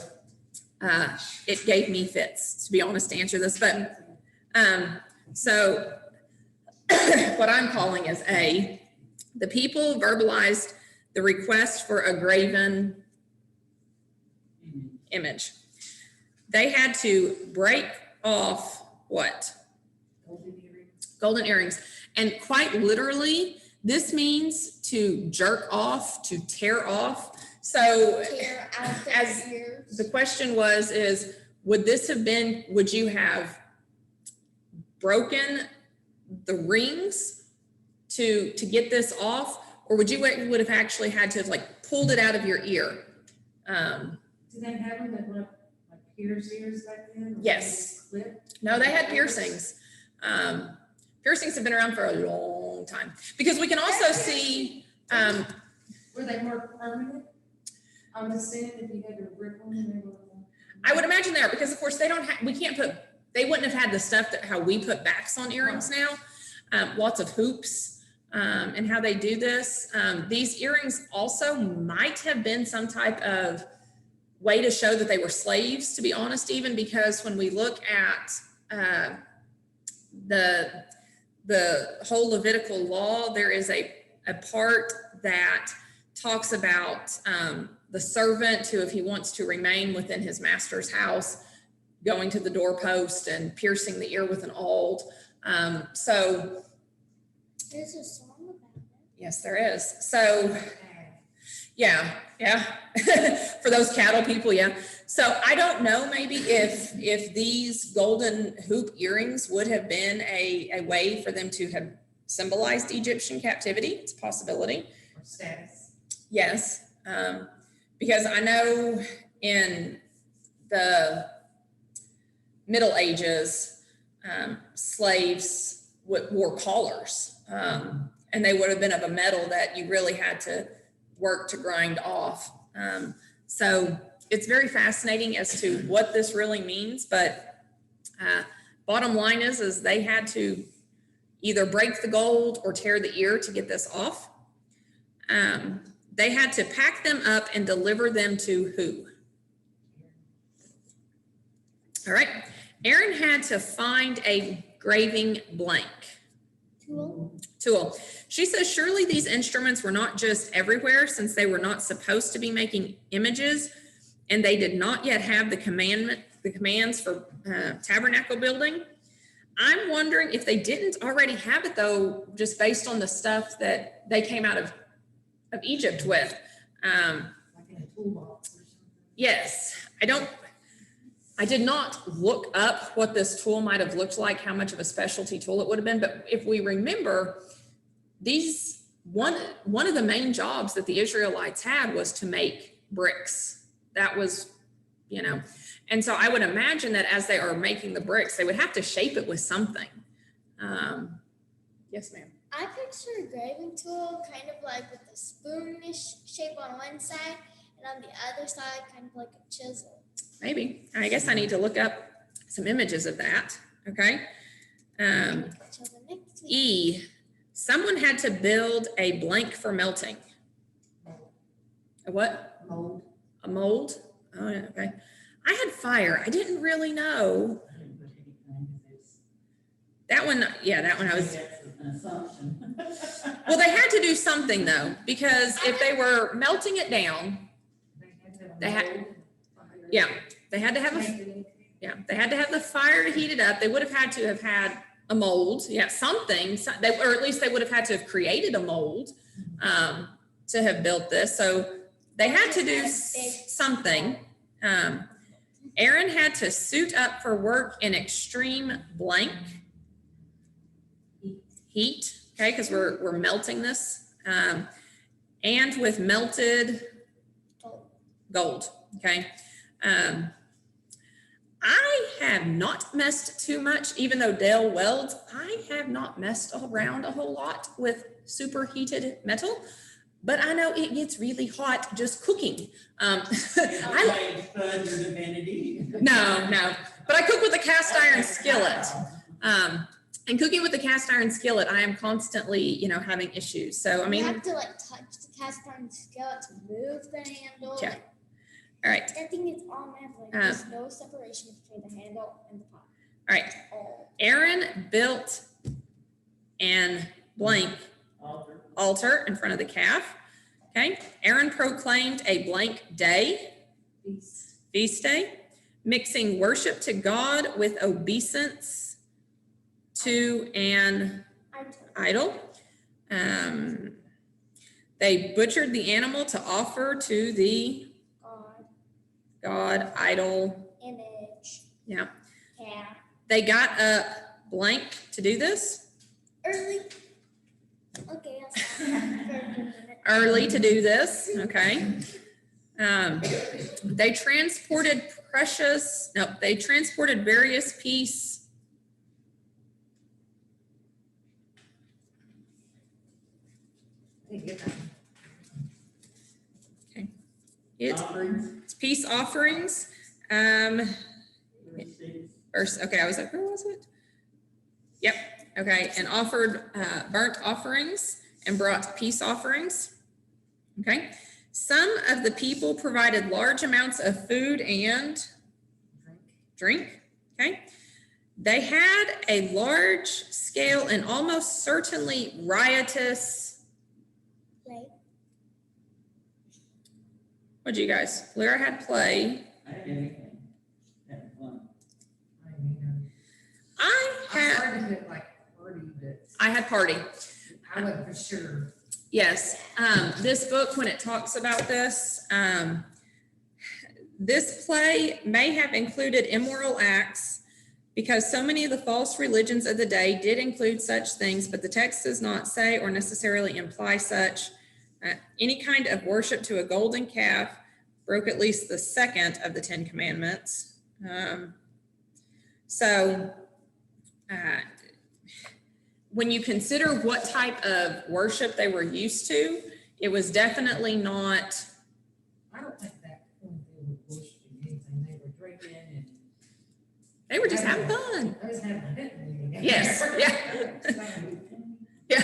S4: it gave me fits, to be honest, to answer this. But so what I'm calling is A, the people verbalized the request for a graven image. They had to break off what?
S2: Golden earrings.
S4: Golden earrings. And quite literally, this means to jerk off, to tear off. So
S3: Tear out
S4: As
S3: their ears.
S4: the question is, would you have broken the rings to get this off? Or would have actually had to have like pulled it out of your ear?
S2: Did they have them that look like pierced ears back then? Or
S4: Yes.
S2: they clipped?
S4: No, they had piercings. Piercings have been around for a long time because we can also see,
S2: Were they more permanent? I'm just saying if you had to rip them, they were.
S4: I would imagine they are because of course they wouldn't have had the stuff that how we put backs on earrings now. Lots of hoops and how they do this. These earrings also might have been some type of way to show that they were slaves, to be honest, even because when we look at the whole Levitical law, there is a part that talks about the servant who, if he wants to remain within his master's house, going to the doorpost and piercing the ear with an awl. So
S3: There's a song about it.
S4: yes, there is. So yeah. For those cattle people, yeah. So I don't know, maybe if these golden hoop earrings would have been a way for them to have symbolized Egyptian captivity. It's a possibility.
S2: Or status.
S4: Yes, because I know in the Middle Ages, slaves wore collars, and they would have been of a metal that you really had to work to grind off. So it's very fascinating as to what this really means, but bottom line is they had to either break the gold or tear the ear to get this off. They had to pack them up and deliver them to who? All right. Aaron had to find a graving blank tool. She says, surely these instruments were not just everywhere since they were not supposed to be making images and they did not yet have the commands for tabernacle building. I'm wondering if they didn't already have it though, just based on the stuff that they came out of Egypt with.
S2: Like in a toolbox or something.
S4: Yes, I did not look up what this tool might have looked like, how much of a specialty tool it would have been. But if we remember, one of the main jobs that the Israelites had was to make bricks. That was, and so I would imagine that as they are making the bricks, they would have to shape it with something. Yes, ma'am.
S3: I picture a graving tool kind of like with a spoonish shape on one side and on the other side kind of like a chisel.
S4: Maybe. I guess I need to look up some images of that. Okay.
S3: Chisel next to it.
S4: E, someone had to build a blank for melting. A what?
S2: Mold.
S4: A mold? Oh, yeah, okay. I had fire. I didn't really know. That one I was.
S1: An assumption.
S4: Well, they had to do something though, because if they were melting it down,
S2: They had to have a
S4: They had-
S2: mold.
S4: yeah, they had to have they had to have the fire to heat it up. They would have had to have had a mold, something, or at least they would have had to have created a mold. to have built this. So they had to do something. Aaron had to suit up for work in extreme blank heat, okay, because we're melting this, and with melted gold, okay. I have not messed too much, even though Dale welds, I have not messed around a whole lot with superheated metal, but I know it gets really hot just cooking.
S1: Fudge or divinity.
S4: No, but I cook with a cast iron skillet. And cooking with the cast iron skillet, I am constantly, having issues. So, I mean.
S3: You have to like touch the cast iron skillet to move the handle.
S4: Yeah.
S3: Like,
S4: All right.
S3: that thing is all metal. Like, there's no separation between the handle and the pot.
S4: All right. Aaron built an blank altar in front of the calf. Okay. Aaron proclaimed a blank day, feast day, mixing worship to God with obeisance to an idol. They butchered the animal to offer to the God idol
S3: image.
S4: Yeah.
S3: Yeah.
S4: They got up blank to do this.
S3: Early. Okay, I'll stop for a minute.
S4: Early to do this. Okay. They transported various peace. Okay. It's peace offerings. Verse, okay, I was like, where was it? Yep. Okay. And offered burnt offerings and brought peace offerings. Okay. Some of the people provided large amounts of food and drink. Okay. They had a large scale and almost certainly riotous.
S3: Play.
S4: What'd you guys? Lyra had play.
S1: I had everything. That was fun.
S4: I had party.
S2: I wasn't for sure.
S4: Yes. This book, when it talks about this, this play may have included immoral acts because so many of the false religions of the day did include such things, but the text does not say or necessarily imply such. Any kind of worship to a golden calf broke at least the second of the 10 Commandments. When you consider what type of worship they were used to, it was definitely not.
S2: I don't think that point they were worshiping anything. They were drinking and.
S4: They were just having fun.
S2: They was having fun.
S4: Yes, yeah. Yeah.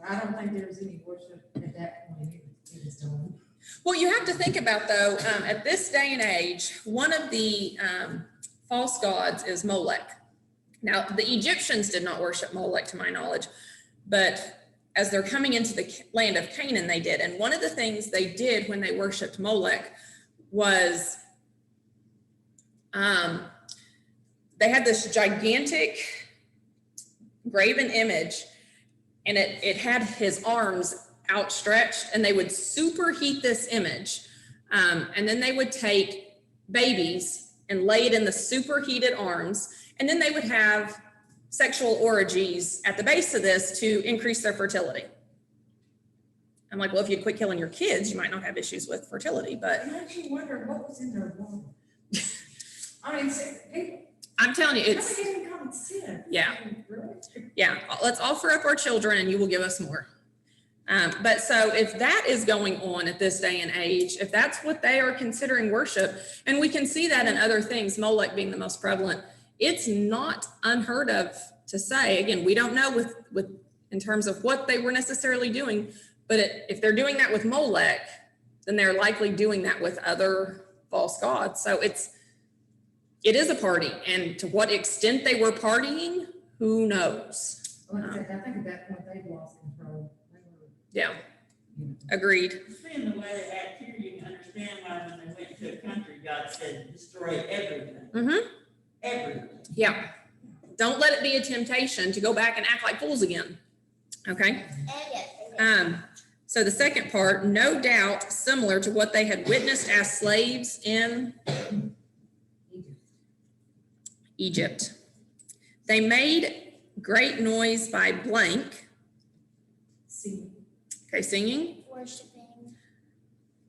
S2: I don't think there was any worship at that point. It was done.
S4: Well, you have to think about, though, at this day and age, one of the false gods is Molech. Now, the Egyptians did not worship Molech, to my knowledge, but as they're coming into the land of Canaan, they did. And one of the things they did when they worshiped Molech was they had this gigantic graven image, and it had his arms outstretched, and they would superheat this image. And then they would take babies and lay it in the superheated arms. And then they would have sexual orgies at the base of this to increase their fertility. I'm like, well, if you'd quit killing your kids, you might not have issues with fertility, but.
S2: I actually wonder what was in their water. I mean, people.
S4: I'm telling you, it's.
S2: How many common sin?
S4: Yeah.
S2: I mean, really?
S4: Yeah, let's offer up our children and you will give us more. But so if that is going on at this day and age, if that's what they are considering worship, and we can see that in other things, Molech being the most prevalent, it's not unheard of to say, again, we don't know with in terms of what they were necessarily doing, but if they're doing that with Molech, then they're likely doing that with other false gods. So it is a party, and to what extent they were partying, who knows?
S2: Like I said, I think at that point they've lost control. They were,
S4: Yeah,
S2: you know.
S4: agreed.
S1: Seeing the way they act here, you can understand why when they went to a country, God said, destroy everything.
S4: Mm-hmm.
S1: Everything.
S4: Yeah. Don't let it be a temptation to go back and act like fools again. Okay.
S3: And yes,
S4: So the second part, no doubt similar to what they had witnessed as slaves in Egypt. They made great noise by blank. Okay, singing.
S3: Worshiping.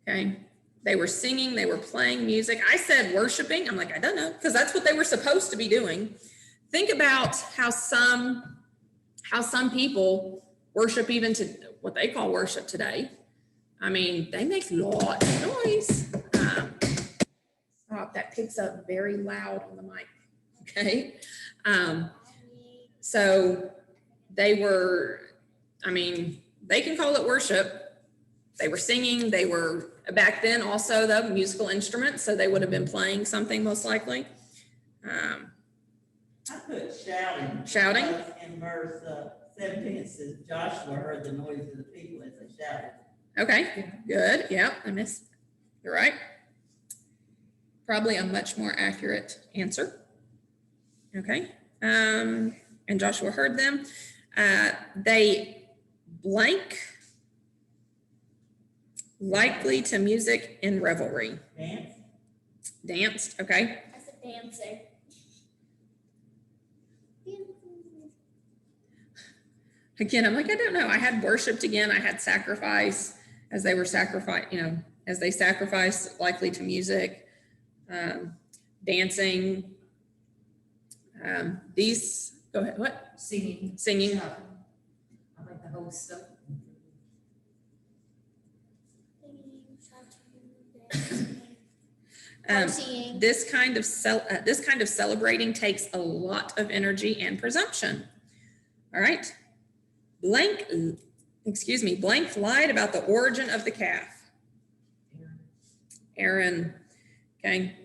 S4: Okay. They were singing, they were playing music. I said worshiping. I'm like, I don't know, because that's what they were supposed to be doing. Think about how some people worship even to what they call worship today. I mean, they make lots of noise. Stop, that picks up very loud on the mic. Okay. So they were, I mean, they can call it worship. They were singing, they were back then also the musical instruments, so they would have been playing something most likely.
S1: I put shouting.
S4: Shouting?
S1: In verse 17, it says Joshua heard the noise of the people as they shouted.
S4: Okay, good. Yeah, you're right. Probably a much more accurate answer. Okay. And Joshua heard them. They blank likely to music in revelry. Danced, okay.
S3: As a dancer.
S4: Again, I'm like, I don't know. I had worshiped again. I had sacrifice as they were as they sacrificed likely to music, dancing. These, go ahead, what?
S2: Singing.
S4: Singing.
S2: I like the whole stuff.
S3: Seeing.
S4: This kind of celebrating takes a lot of energy and presumption. All right. Blank lied about the origin of the calf. Aaron. Okay.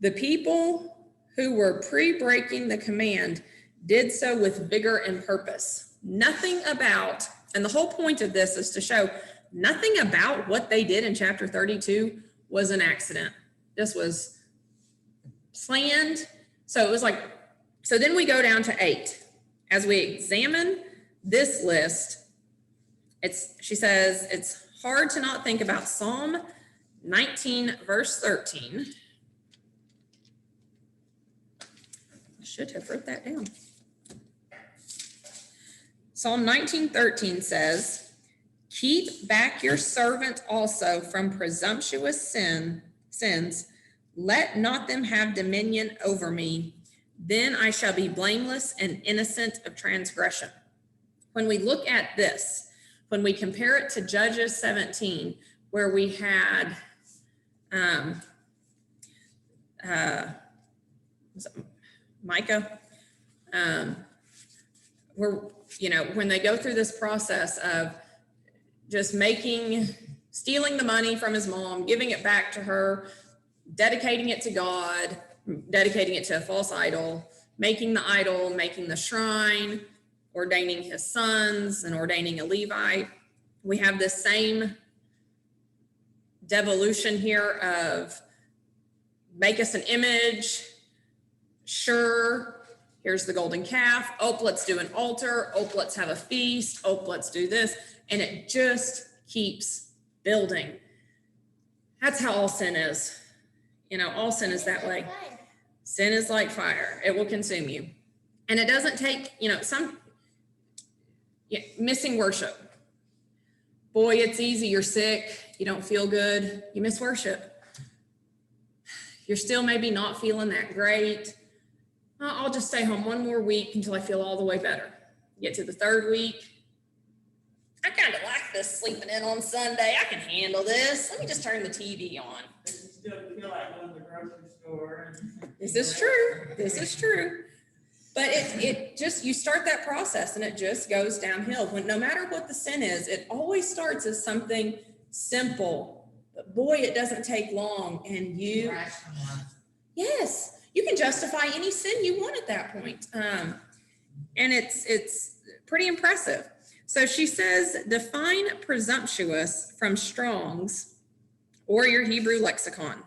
S4: The people who were pre-breaking the command did so with vigor and purpose. Nothing about, and the whole point of this is to show nothing about what they did in chapter 32 was an accident. This was planned. So it was like, so then we go down to 8. As we examine this list, she says, it's hard to not think about Psalm 19, verse 13. I should have wrote that down. Psalm 19:13 says, keep back your servant also from presumptuous sins. Let not them have dominion over me. Then I shall be blameless and innocent of transgression. When we look at this, when we compare it to Judges 17, where we had Micah, where, when they go through this process of just stealing the money from his mom, giving it back to her, dedicating it to God, dedicating it to a false idol, making the idol, making the shrine, ordaining his sons and ordaining a Levite. We have this same devolution here of make us an image. Sure, here's the golden calf. Oh, let's do an altar. Oh, let's have a feast. Oh, let's do this. And it just keeps building. That's how all sin is. All sin is that way. Sin is like fire. It will consume you. And it doesn't take, missing worship. Boy, it's easy. You're sick. You don't feel good. You miss worship. You're still maybe not feeling that great. I'll just stay home one more week until I feel all the way better. Get to the 3rd week. I kind of like this sleeping in on Sunday. I can handle this. Let me just turn the TV on.
S1: You still feel like going to the grocery store.
S4: This is true. This is true. But it just, you start that process and it just goes downhill. No matter what the sin is, it always starts as something simple. But boy, it doesn't take long. And yes, you can justify any sin you want at that point. And it's pretty impressive. So she says, define presumptuous from Strong's or your Hebrew lexicon.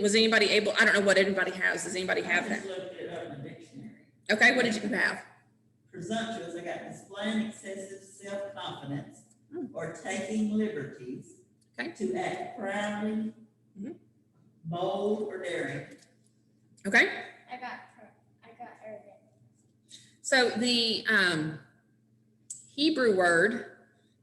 S4: Was anybody able, I don't know what anybody has. Does anybody have that?
S1: I just looked it up in the dictionary.
S4: Okay, what did you have?
S1: Presumptuous, I got displaying excessive self-confidence
S4: Hmm.
S1: or taking liberties.
S4: Okay.
S1: To act proudly,
S4: Mhm.
S1: bold, or daring.
S4: Okay,
S3: I got arrogant.
S4: so the Hebrew word,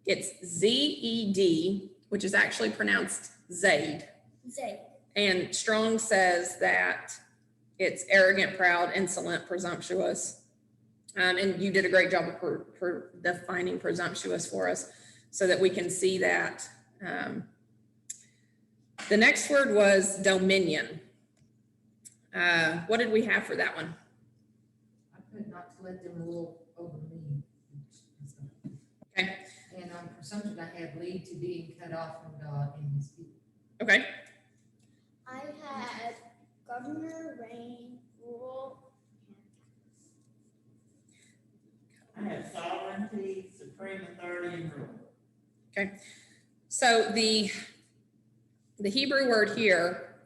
S4: it's Z-E-D, which is actually pronounced Zaid.
S3: Zay.
S4: And Strong says that it's arrogant, proud, insolent, presumptuous. And you did a great job of defining presumptuous for us so that we can see that. The next word was dominion. What did we have for that one?
S2: I put not to let them rule over me.
S4: Okay.
S2: And on presumption, I had lead to being cut off from God and his people.
S4: Okay.
S3: I had governor, reign, rule,
S1: I have sovereignty, supreme authority, and rule.
S4: So the Hebrew word here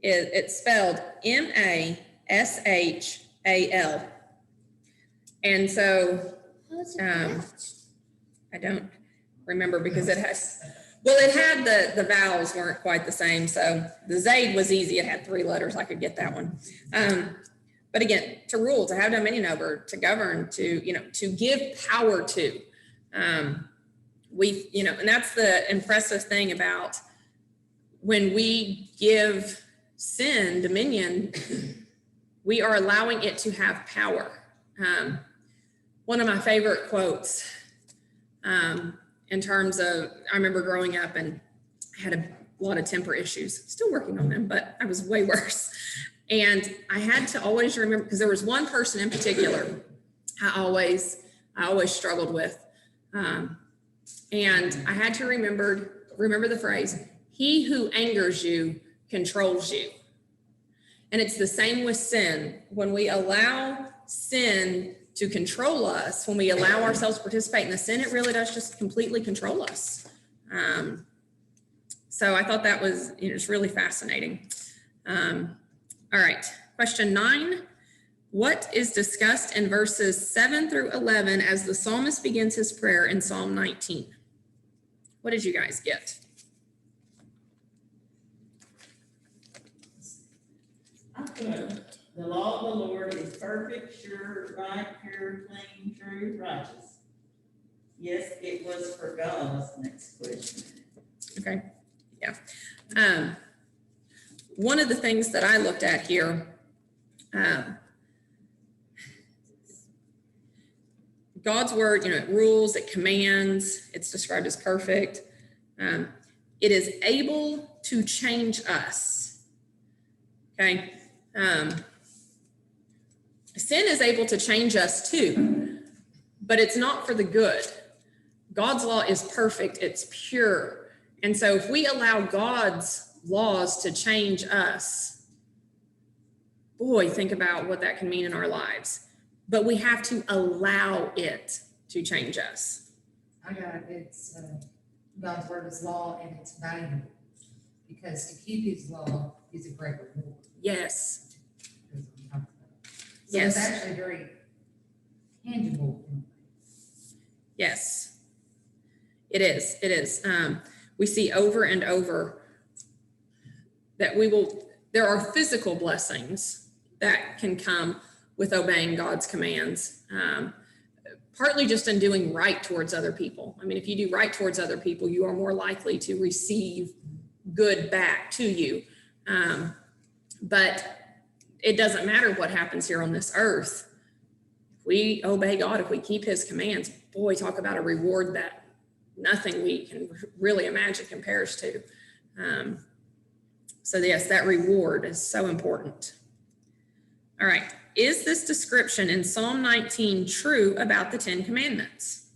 S4: is, it's spelled M-A-S-H-A-L. And so
S3: how is it
S4: Um,
S3: pronounced?
S4: I don't remember because it has, well, it had the vowels weren't quite the same. So the Zaid was easy. It had 3 letters. I could get that one. But again, to rule, to have dominion over, to govern, to give power to, and that's the impressive thing about when we give sin dominion, we are allowing it to have power. One of my favorite quotes, in terms of, I remember growing up and I had a lot of temper issues, still working on them, but I was way worse. And I had to always remember, because there was one person in particular I always struggled with. And I had to remember the phrase, he who angers you controls you. And it's the same with sin. When we allow sin to control us, when we allow ourselves to participate in the sin, it really does just completely control us. So I thought that was just really fascinating. All right, question 9. What is discussed in verses 7 through 11 as the psalmist begins his prayer in Psalm 19? What did you guys get?
S1: I put, the law of the Lord is perfect, sure, right, pure, clean, true, righteous. Yes, it was for God's next question.
S4: Okay, yeah. One of the things that I looked at here, God's word, it rules, it commands, it's described as perfect. It is able to change us. Okay. Sin is able to change us too, but it's not for the good. God's law is perfect, it's pure. And so if we allow God's laws to change us, boy, think about what that can mean in our lives. But we have to allow it to change us.
S2: I got it. It's God's word is law and it's valuable because to keep his law is a great reward.
S4: Yes.
S2: So
S4: Yes.
S2: it's actually very tangible.
S4: Yes. It is. It is. We see over and over that there are physical blessings that can come with obeying God's commands. Partly just in doing right towards other people. I mean, if you do right towards other people, you are more likely to receive good back to you. But it doesn't matter what happens here on this earth. If we obey God, if we keep his commands, boy, talk about a reward that nothing we can really imagine compares to. So yes, that reward is so important. All right. Is this description in Psalm 19 true about the 10 Commandments?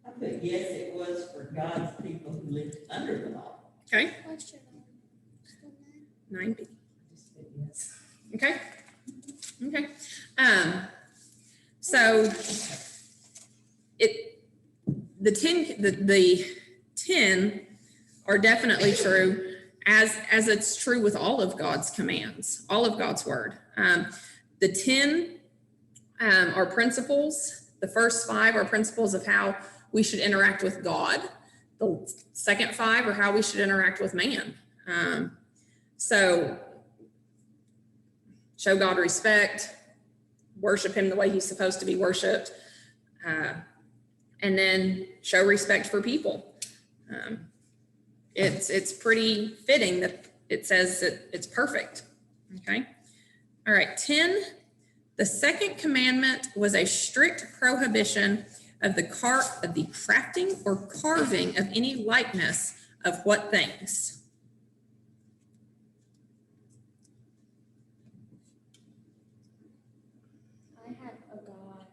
S1: I put yes, it was for God's people who lived under the law.
S4: Okay.
S3: Question
S4: 9B.
S2: Just said yes.
S4: Okay. Okay. So the 10 are definitely true. as it's true with all of God's commands, all of God's word. The 10 are principles. The first 5 are principles of how we should interact with God. The second 5 are how we should interact with man. So show God respect, worship him the way he's supposed to be worshiped, and then show respect for people. It's pretty fitting that it says that it's perfect. Okay. All right. 10, the second commandment was a strict prohibition of the crafting or carving of any likeness of what things?
S3: I had a god.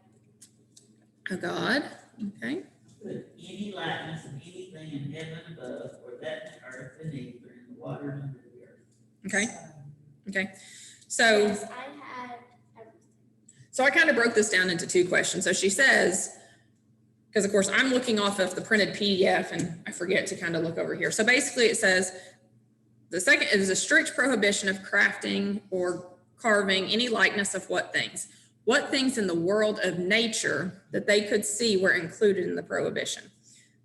S4: A god. Okay.
S1: Put any likeness of anything in heaven above, or that in earth beneath, or in the water under the earth.
S4: Okay. Okay. So,
S3: Yes, I had everything.
S4: so I kind of broke this down into 2 questions. So she says, because of course I'm looking off of the printed PDF and I forget to kind of look over here. So basically it says the second is a strict prohibition of crafting or carving any likeness of what things? What things in the world of nature that they could see were included in the prohibition?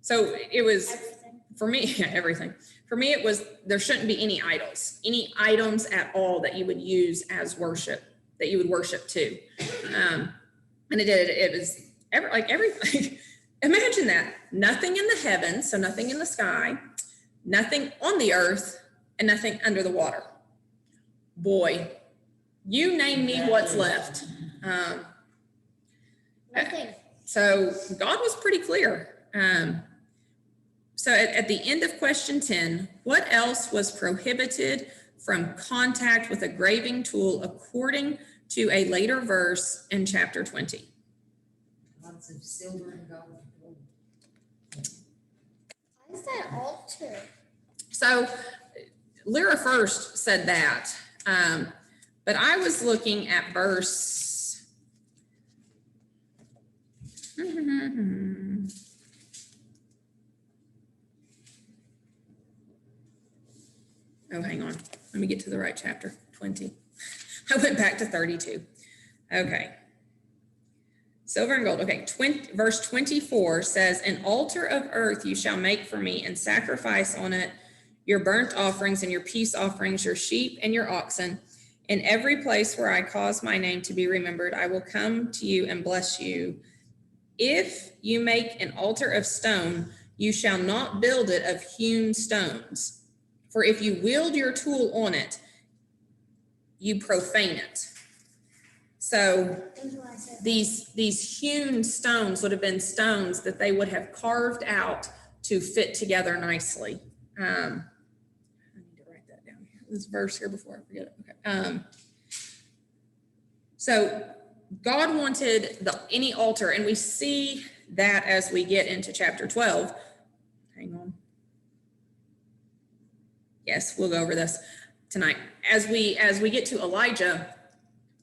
S4: So it was,
S3: Everything.
S4: for me, everything. For me, it was there shouldn't be any idols, any items at all that you would use as worship, that you would worship to. And it was everything. Imagine that. Nothing in the heavens, so nothing in the sky, nothing on the earth, and nothing under the water. Boy, you name me what's left.
S3: Nothing.
S4: So God was pretty clear. So at the end of question 10, what else was prohibited from contact with a graving tool according to a later verse in chapter 20?
S2: Lots of silver and gold.
S3: I said altar.
S4: So Lyra first said that, but I was looking at verse. Oh, hang on. Let me get to the right chapter, 20. I went back to 32. Okay. Silver and gold. Okay, verse 24 says, an altar of earth you shall make for me and sacrifice on it your burnt offerings and your peace offerings, your sheep and your oxen. In every place where I cause my name to be remembered, I will come to you and bless you. If you make an altar of stone, you shall not build it of hewn stones. For if you wield your tool on it, you profane it. So
S3: That's what I said.
S4: these hewn stones would have been stones that they would have carved out to fit together nicely. I need to write that down here. This verse here before I forget it. Okay. So God wanted any altar, and we see that as we get into chapter 12. Hang on. Yes, we'll go over this tonight. As we get to Elijah,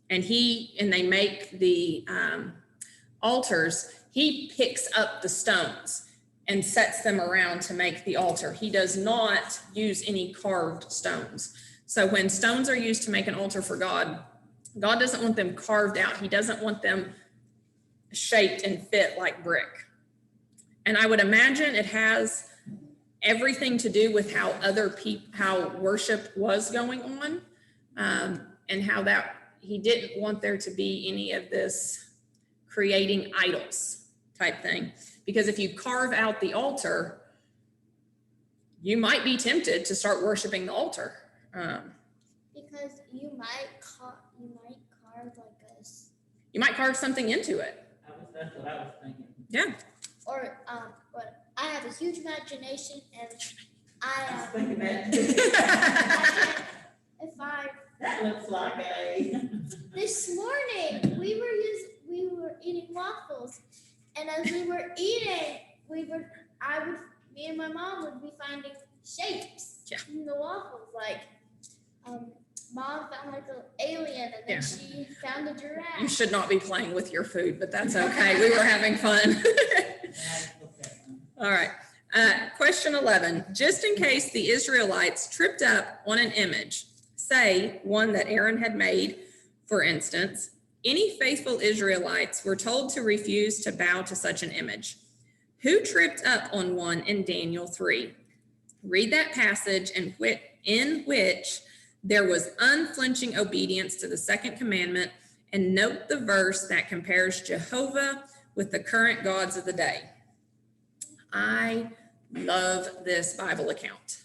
S4: and they make the altars, he picks up the stones and sets them around to make the altar. He does not use any carved stones. So when stones are used to make an altar for God, God doesn't want them carved out. He doesn't want them shaped and fit like brick. And I would imagine it has everything to do with how worship was going on, and how that he didn't want there to be any of this creating idols type thing. Because if you carve out the altar, you might be tempted to start worshiping the altar.
S3: Because you might carve like this.
S4: You might carve something into it.
S1: That's what I was thinking.
S4: Yeah.
S3: Or but I have a huge imagination, and
S1: I was
S3: I
S1: thinking that.
S3: if I
S1: That looks like
S3: this morning we were eating waffles, and as we were eating, me and my mom would be finding shapes in the waffles, like Mom found like an alien, and then she found a giraffe.
S4: You should not be playing with your food, but that's okay. We were having fun. All right. Question question 11, just in case the Israelites tripped up on an image, say one that Aaron had made, for instance, any faithful Israelites were told to refuse to bow to such an image. Who tripped up on one in Daniel 3? Read that passage in which there was unflinching obedience to the second commandment, and note the verse that compares Jehovah with the current gods of the day. I love this Bible account.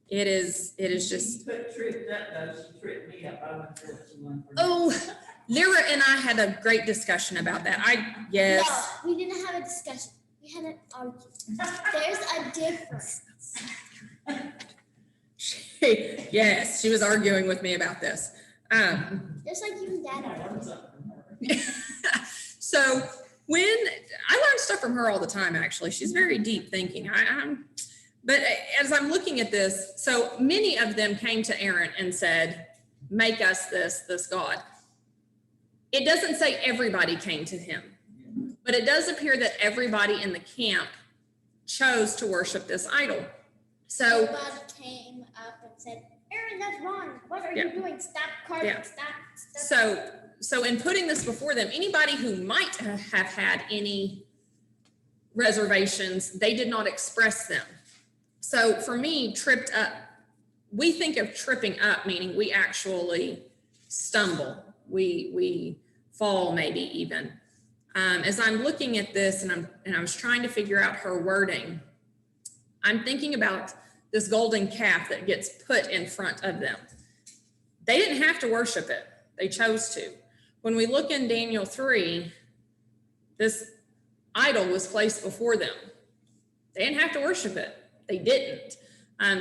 S4: It is just,
S1: She put tripped up though, she tripped me up, I wouldn't say what she wanted for me.
S4: oh, Lyra and I had a great discussion about that. Yes.
S3: No, we didn't have a discussion. We had an argument. There's a difference.
S4: Yes, she was arguing with me about this.
S3: Just like you and Dad
S1: I
S3: are.
S1: learned something from her.
S4: So when I learn stuff from her all the time, actually, she's very deep thinking. But as I'm looking at this, so many of them came to Aaron and said, make us this God. It doesn't say everybody came to him, but it does appear that everybody in the camp chose to worship this idol. So
S3: Everybody came up and said, Aaron, that's wrong. What are
S4: Yeah.
S3: you doing? Stop carving.
S4: Yeah.
S3: Stop.
S4: So in putting this before them, anybody who might have had any reservations, they did not express them. So for me, tripped up, we think of tripping up, meaning we actually stumble, we fall maybe even. As I'm looking at this and I was trying to figure out her wording, I'm thinking about this golden calf that gets put in front of them. They didn't have to worship it. They chose to. When we look in Daniel 3, this idol was placed before them. They didn't have to worship it. They didn't.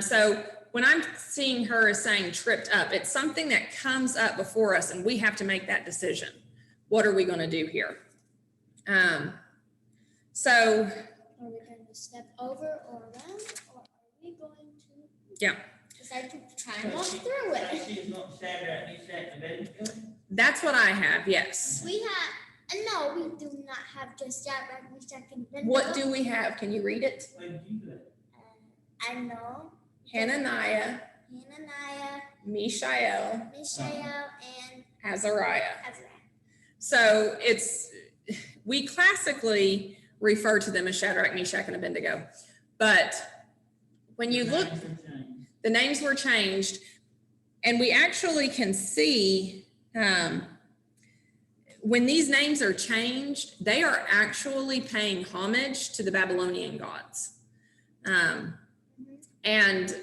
S4: So when I'm seeing her as saying tripped up, it's something that comes up before us and we have to make that decision. What are we going to do here? So
S3: Are we going to step over or around, or are we going to decide to try and walk through it?
S1: She's not Shadrach, Meshach, and Abednego.
S4: that's what I have. Yes.
S3: We have, and no, we do not have just Shadrach, Meshach, and Abednego.
S4: What do we have? Can you read it?
S1: What did you do?
S3: I know
S4: Hananiah,
S3: Hananiah,
S4: Mishael,
S3: Mishael, and
S4: Azariah.
S3: Azariah.
S4: So we classically refer to them as Shadrach, Meshach, and Abednego. But when you look, the names were changed, and we actually can see when these names are changed, they are actually paying homage to the Babylonian gods. And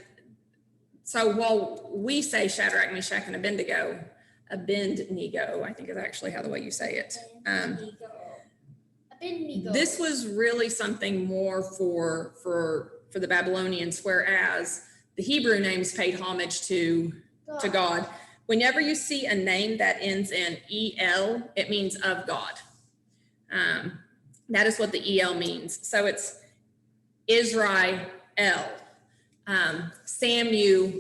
S4: so while we say Shadrach, Meshach, and Abednego, I think is actually how the way you say it.
S3: Abednego.
S4: This was really something more for the Babylonians, whereas the Hebrew names paid homage to God. Whenever you see a name that ends in EL, it means of God. That is what the EL means. So it's Israel, Samuel,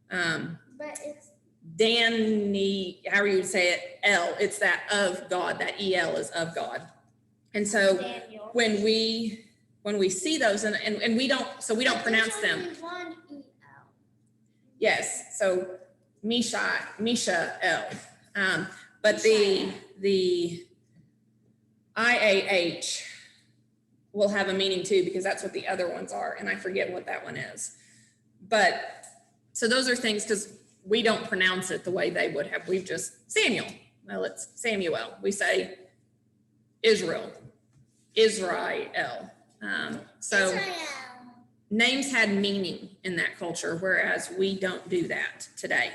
S3: But it's
S4: Danny, however you would say it, it's that of God, that EL is of God. And so
S3: Daniel.
S4: when we see those and we don't pronounce them.
S3: There's only one EL.
S4: Yes, so Mishael. But the IAH will have a meaning too, because that's what the other ones are, and I forget what that one is. But so those are things, because we don't pronounce it the way they would have. We've just Samuel. Well, it's Samuel. We say Israel. So
S3: Israel.
S4: names had meaning in that culture, whereas we don't do that today.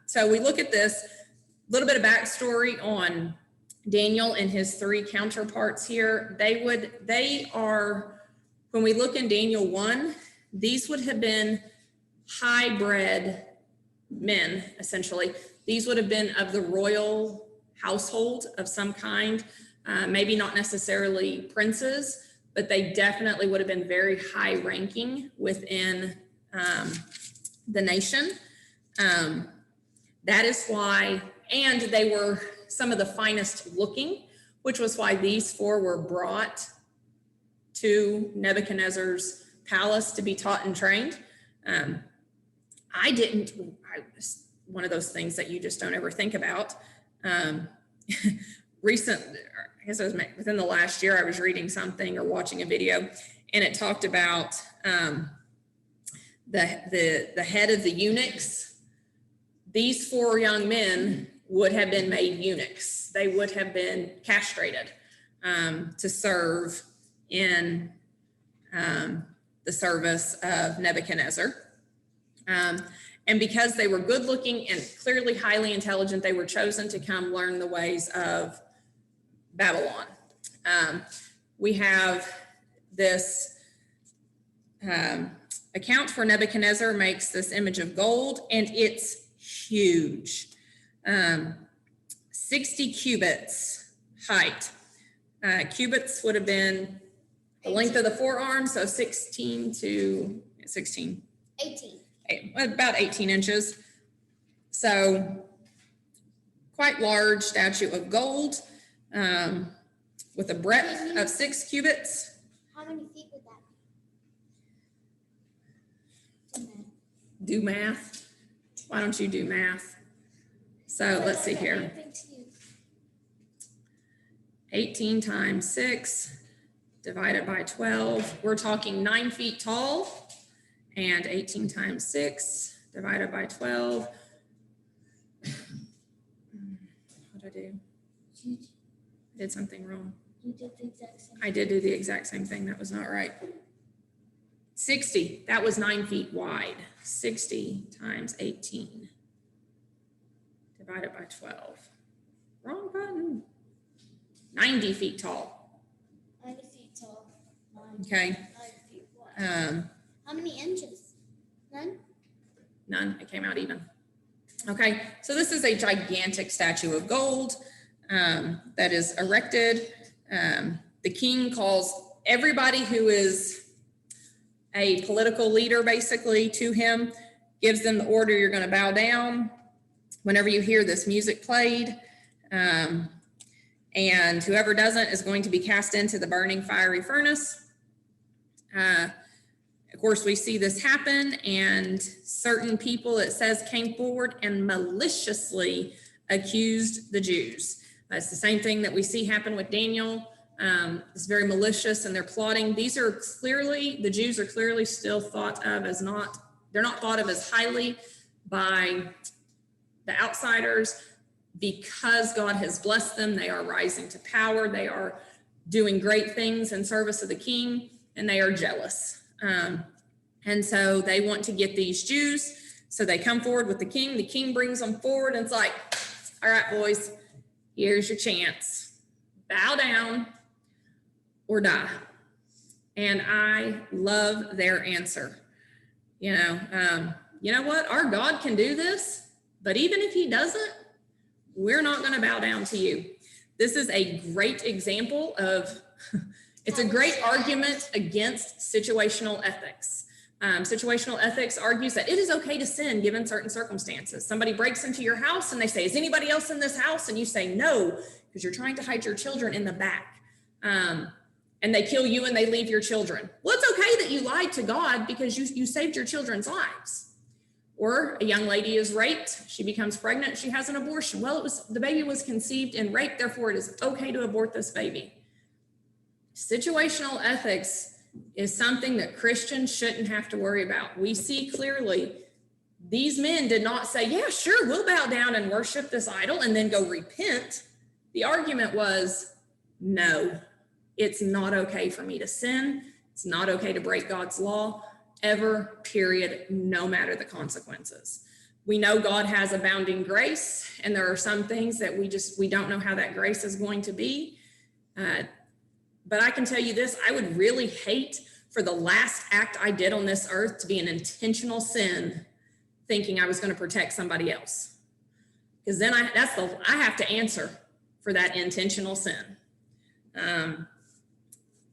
S4: So we look at this, a little bit of backstory on Daniel and his three counterparts here. They are, when we look in Daniel 1, these would have been high-bred men, essentially. These would have been of the royal household of some kind, maybe not necessarily princes, but they definitely would have been very high-ranking within the nation. That is why, and they were some of the finest looking, which was why these four were brought to Nebuchadnezzar's palace to be taught and trained. One of those things that you just don't ever think about. Recently, I guess it was within the last year, I was reading something or watching a video, and it talked about the head of the eunuchs. These 4 young men would have been made eunuchs. They would have been castrated to serve in the service of Nebuchadnezzar. And because they were good looking and clearly highly intelligent, they were chosen to come learn the ways of Babylon. We have this account for Nebuchadnezzar makes this image of gold, and it's huge. 60 cubits height. Cubits would have been the length of the forearm, so 18, about 18 inches. So quite large statue of gold with a breadth of 6 cubits.
S3: How many feet would that be?
S4: Do math. Why don't you do math? So let's see here. 18 times 6 divided by 12. We're talking 9 feet tall, and 18 times 6 divided by 12. What did I do? I did something wrong.
S3: You did the exact same.
S4: I did do the exact same thing. That was not right. 60. That was 9 feet wide. 60 times 18 divided by 12. Wrong button. 90 feet tall.
S3: 90 feet tall.
S4: Okay.
S3: 9 feet wide. How many inches? None?
S4: None. It came out even. Okay. So this is a gigantic statue of gold that is erected. The king calls everybody who is a political leader basically to him, gives them the order, you're going to bow down whenever you hear this music played. And whoever doesn't is going to be cast into the burning fiery furnace. Of course, we see this happen, and certain people, it says, came forward and maliciously accused the Jews. It's the same thing that we see happen with Daniel. It's very malicious, and they're plotting. These are clearly, the Jews are clearly still thought of as they're not thought of as highly by the outsiders. Because God has blessed them, they are rising to power. They are doing great things in service of the king, and they are jealous. And so they want to get these Jews. So they come forward with the king. The king brings them forward, and it's like, all right, boys, here's your chance. Bow down or die. And I love their answer. You know what? Our God can do this, but even if he doesn't, we're not going to bow down to you. This is a great example of, it's a great argument against situational ethics. Situational ethics argues that it is okay to sin given certain circumstances. Somebody breaks into your house and they say, is anybody else in this house? And you say no, because you're trying to hide your children in the back. And they kill you and they leave your children. Well, it's okay that you lied to God because you saved your children's lives. Or a young lady is raped, she becomes pregnant, she has an abortion. Well, the baby was conceived in rape, therefore it is okay to abort this baby. Situational ethics is something that Christians shouldn't have to worry about. We see clearly these men did not say, yeah, sure, we'll bow down and worship this idol and then go repent. The argument was, no, it's not okay for me to sin. It's not okay to break God's law. Ever, period, no matter the consequences. We know God has abounding grace, and there are some things that we don't know how that grace is going to be. But I can tell you this, I would really hate for the last act I did on this earth to be an intentional sin, thinking I was going to protect somebody else. Because then I have to answer for that intentional sin. And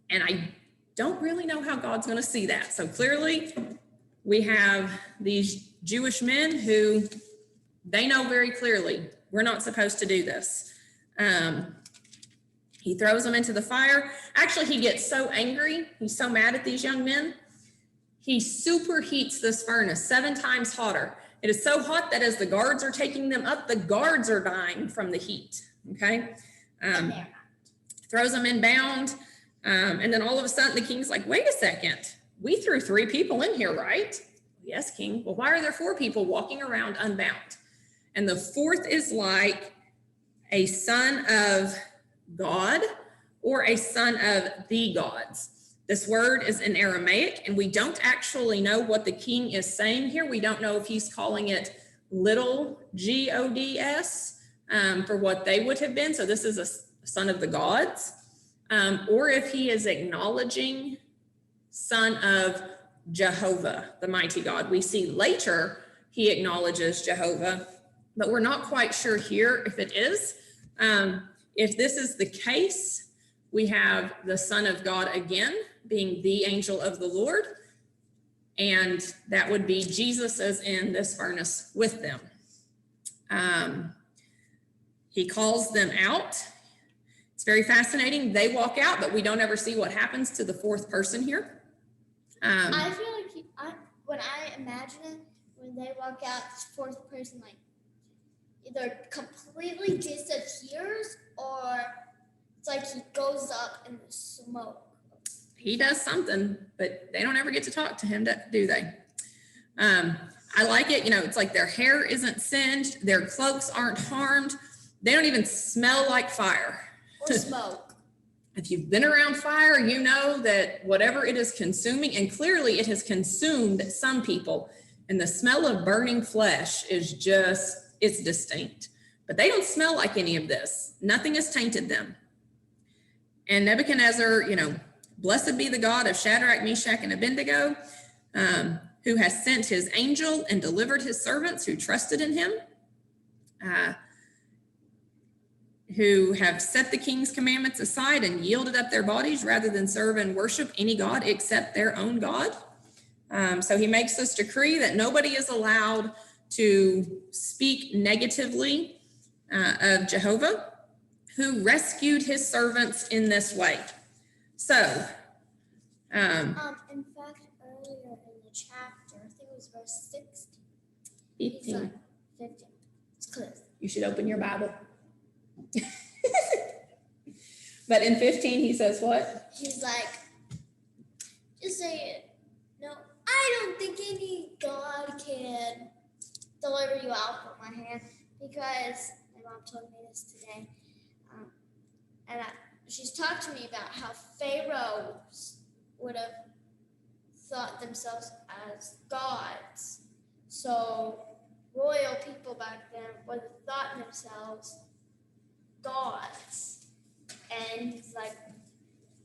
S4: I don't really know how God's going to see that. So clearly we have these Jewish men who they know very clearly, we're not supposed to do this. He throws them into the fire. Actually, he gets so angry. He's so mad at these young men. He superheats this furnace 7 times hotter. It is so hot that as the guards are taking them up, the guards are dying from the heat. Okay.
S3: And they're
S4: Throws them in bound. And then all of a sudden the king's like, wait a second. We threw 3 people in here, right? Yes, king. Well, why are there 4 people walking around unbound? And the 4th is like a son of God or a son of the gods. This word is in Aramaic, and we don't actually know what the king is saying here. We don't know if he's calling it little gods for what they would have been. So this is a son of the gods, or if he is acknowledging son of Jehovah, the mighty God. We see later he acknowledges Jehovah, but we're not quite sure here if it is. If this is the case, we have the Son of God again being the angel of the Lord, and that would be Jesus is in this furnace with them. He calls them out. It's very fascinating. They walk out, but we don't ever see what happens to the 4th person here.
S3: I feel like when I imagine it, when they walk out, this 4th person like either completely disappears or it's like he goes up in the smoke.
S4: He does something, but they don't ever get to talk to him, do they? I like it. It's like their hair isn't singed. Their cloaks aren't harmed. They don't even smell like fire.
S3: Or smoke.
S4: If you've been around fire, you know that whatever it is consuming, and clearly it has consumed some people, and the smell of burning flesh is it's distinct. But they don't smell like any of this. Nothing has tainted them. And Nebuchadnezzar, blessed be the God of Shadrach, Meshach, and Abednego, who has sent his angel and delivered his servants who trusted in him, who have set the king's commandments aside and yielded up their bodies rather than serve and worship any God except their own God. So he makes this decree that nobody is allowed to speak negatively of Jehovah, who rescued his servants in this way. So,
S3: In fact, earlier in the chapter, I think it was verse 16.
S4: 15.
S3: 15. It's close.
S4: You should open your Bible. But in 15, he says what?
S3: He's like, just say it. No, I don't think any God can deliver you out from my hand, because my mom told me this today. And she's talked to me about how pharaohs would have thought themselves as gods. So royal people back then would have thought themselves gods. And he's like,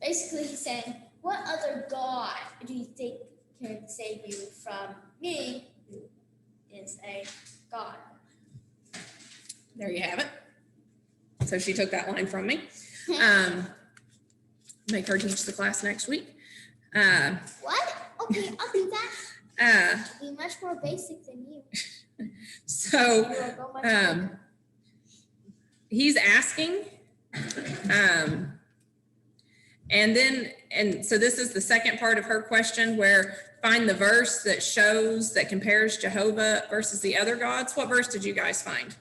S3: basically he's saying, what other God do you think can save you from me, who is a God?
S4: There you have it. So she took that line from me. Make her teach the class next week.
S3: What? Okay, I'll do that. I'll be much more basic than you.
S4: So
S3: You will go much further.
S4: he's asking, and so this is the second part of her question, where find the verse that compares Jehovah versus the other gods. What verse did you guys find?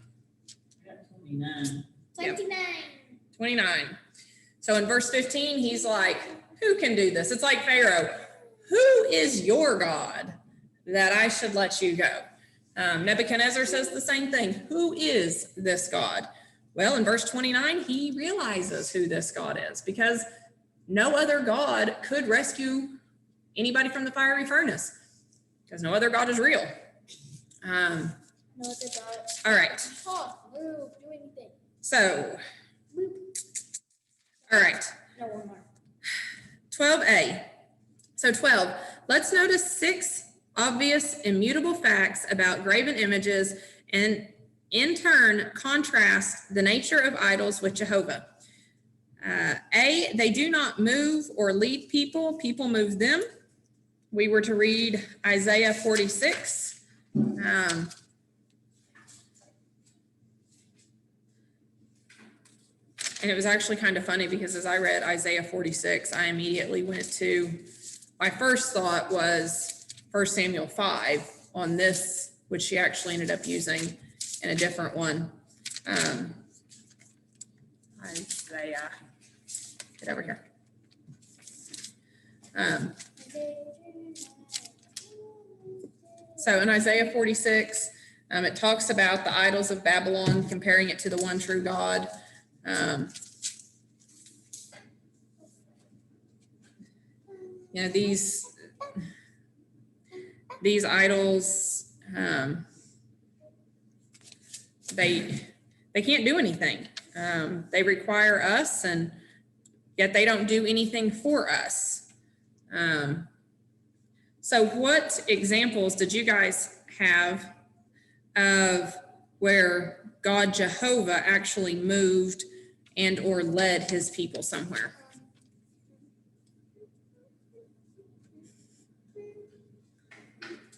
S1: I got 29.
S3: 29.
S4: 29. So in verse 15, he's like, who can do this? It's like Pharaoh. Who is your God that I should let you go? Nebuchadnezzar says the same thing. Who is this God? Well, in verse 29, he realizes who this God is, because no other God could rescue anybody from the fiery furnace, because no other God is real.
S3: No other God.
S4: All right.
S3: Talk, move, do anything.
S4: So,
S3: Move.
S4: all right.
S3: No, one more.
S4: 12a. So 12, let's notice 6 obvious immutable facts about graven images, and in turn contrast the nature of idols with Jehovah. A, they do not move or lead people. People move them. We were to read Isaiah 46. And it was actually kind of funny because as I read Isaiah 46, I immediately went to, my first thought was 1 Samuel 5 on this, which she actually ended up using in a different one. Isaiah, get over here. So in Isaiah 46, it talks about the idols of Babylon, comparing it to the one true God. You know, these idols, they can't do anything. They require us, and yet they don't do anything for us. So what examples did you guys have of where God Jehovah actually moved and or led his people somewhere?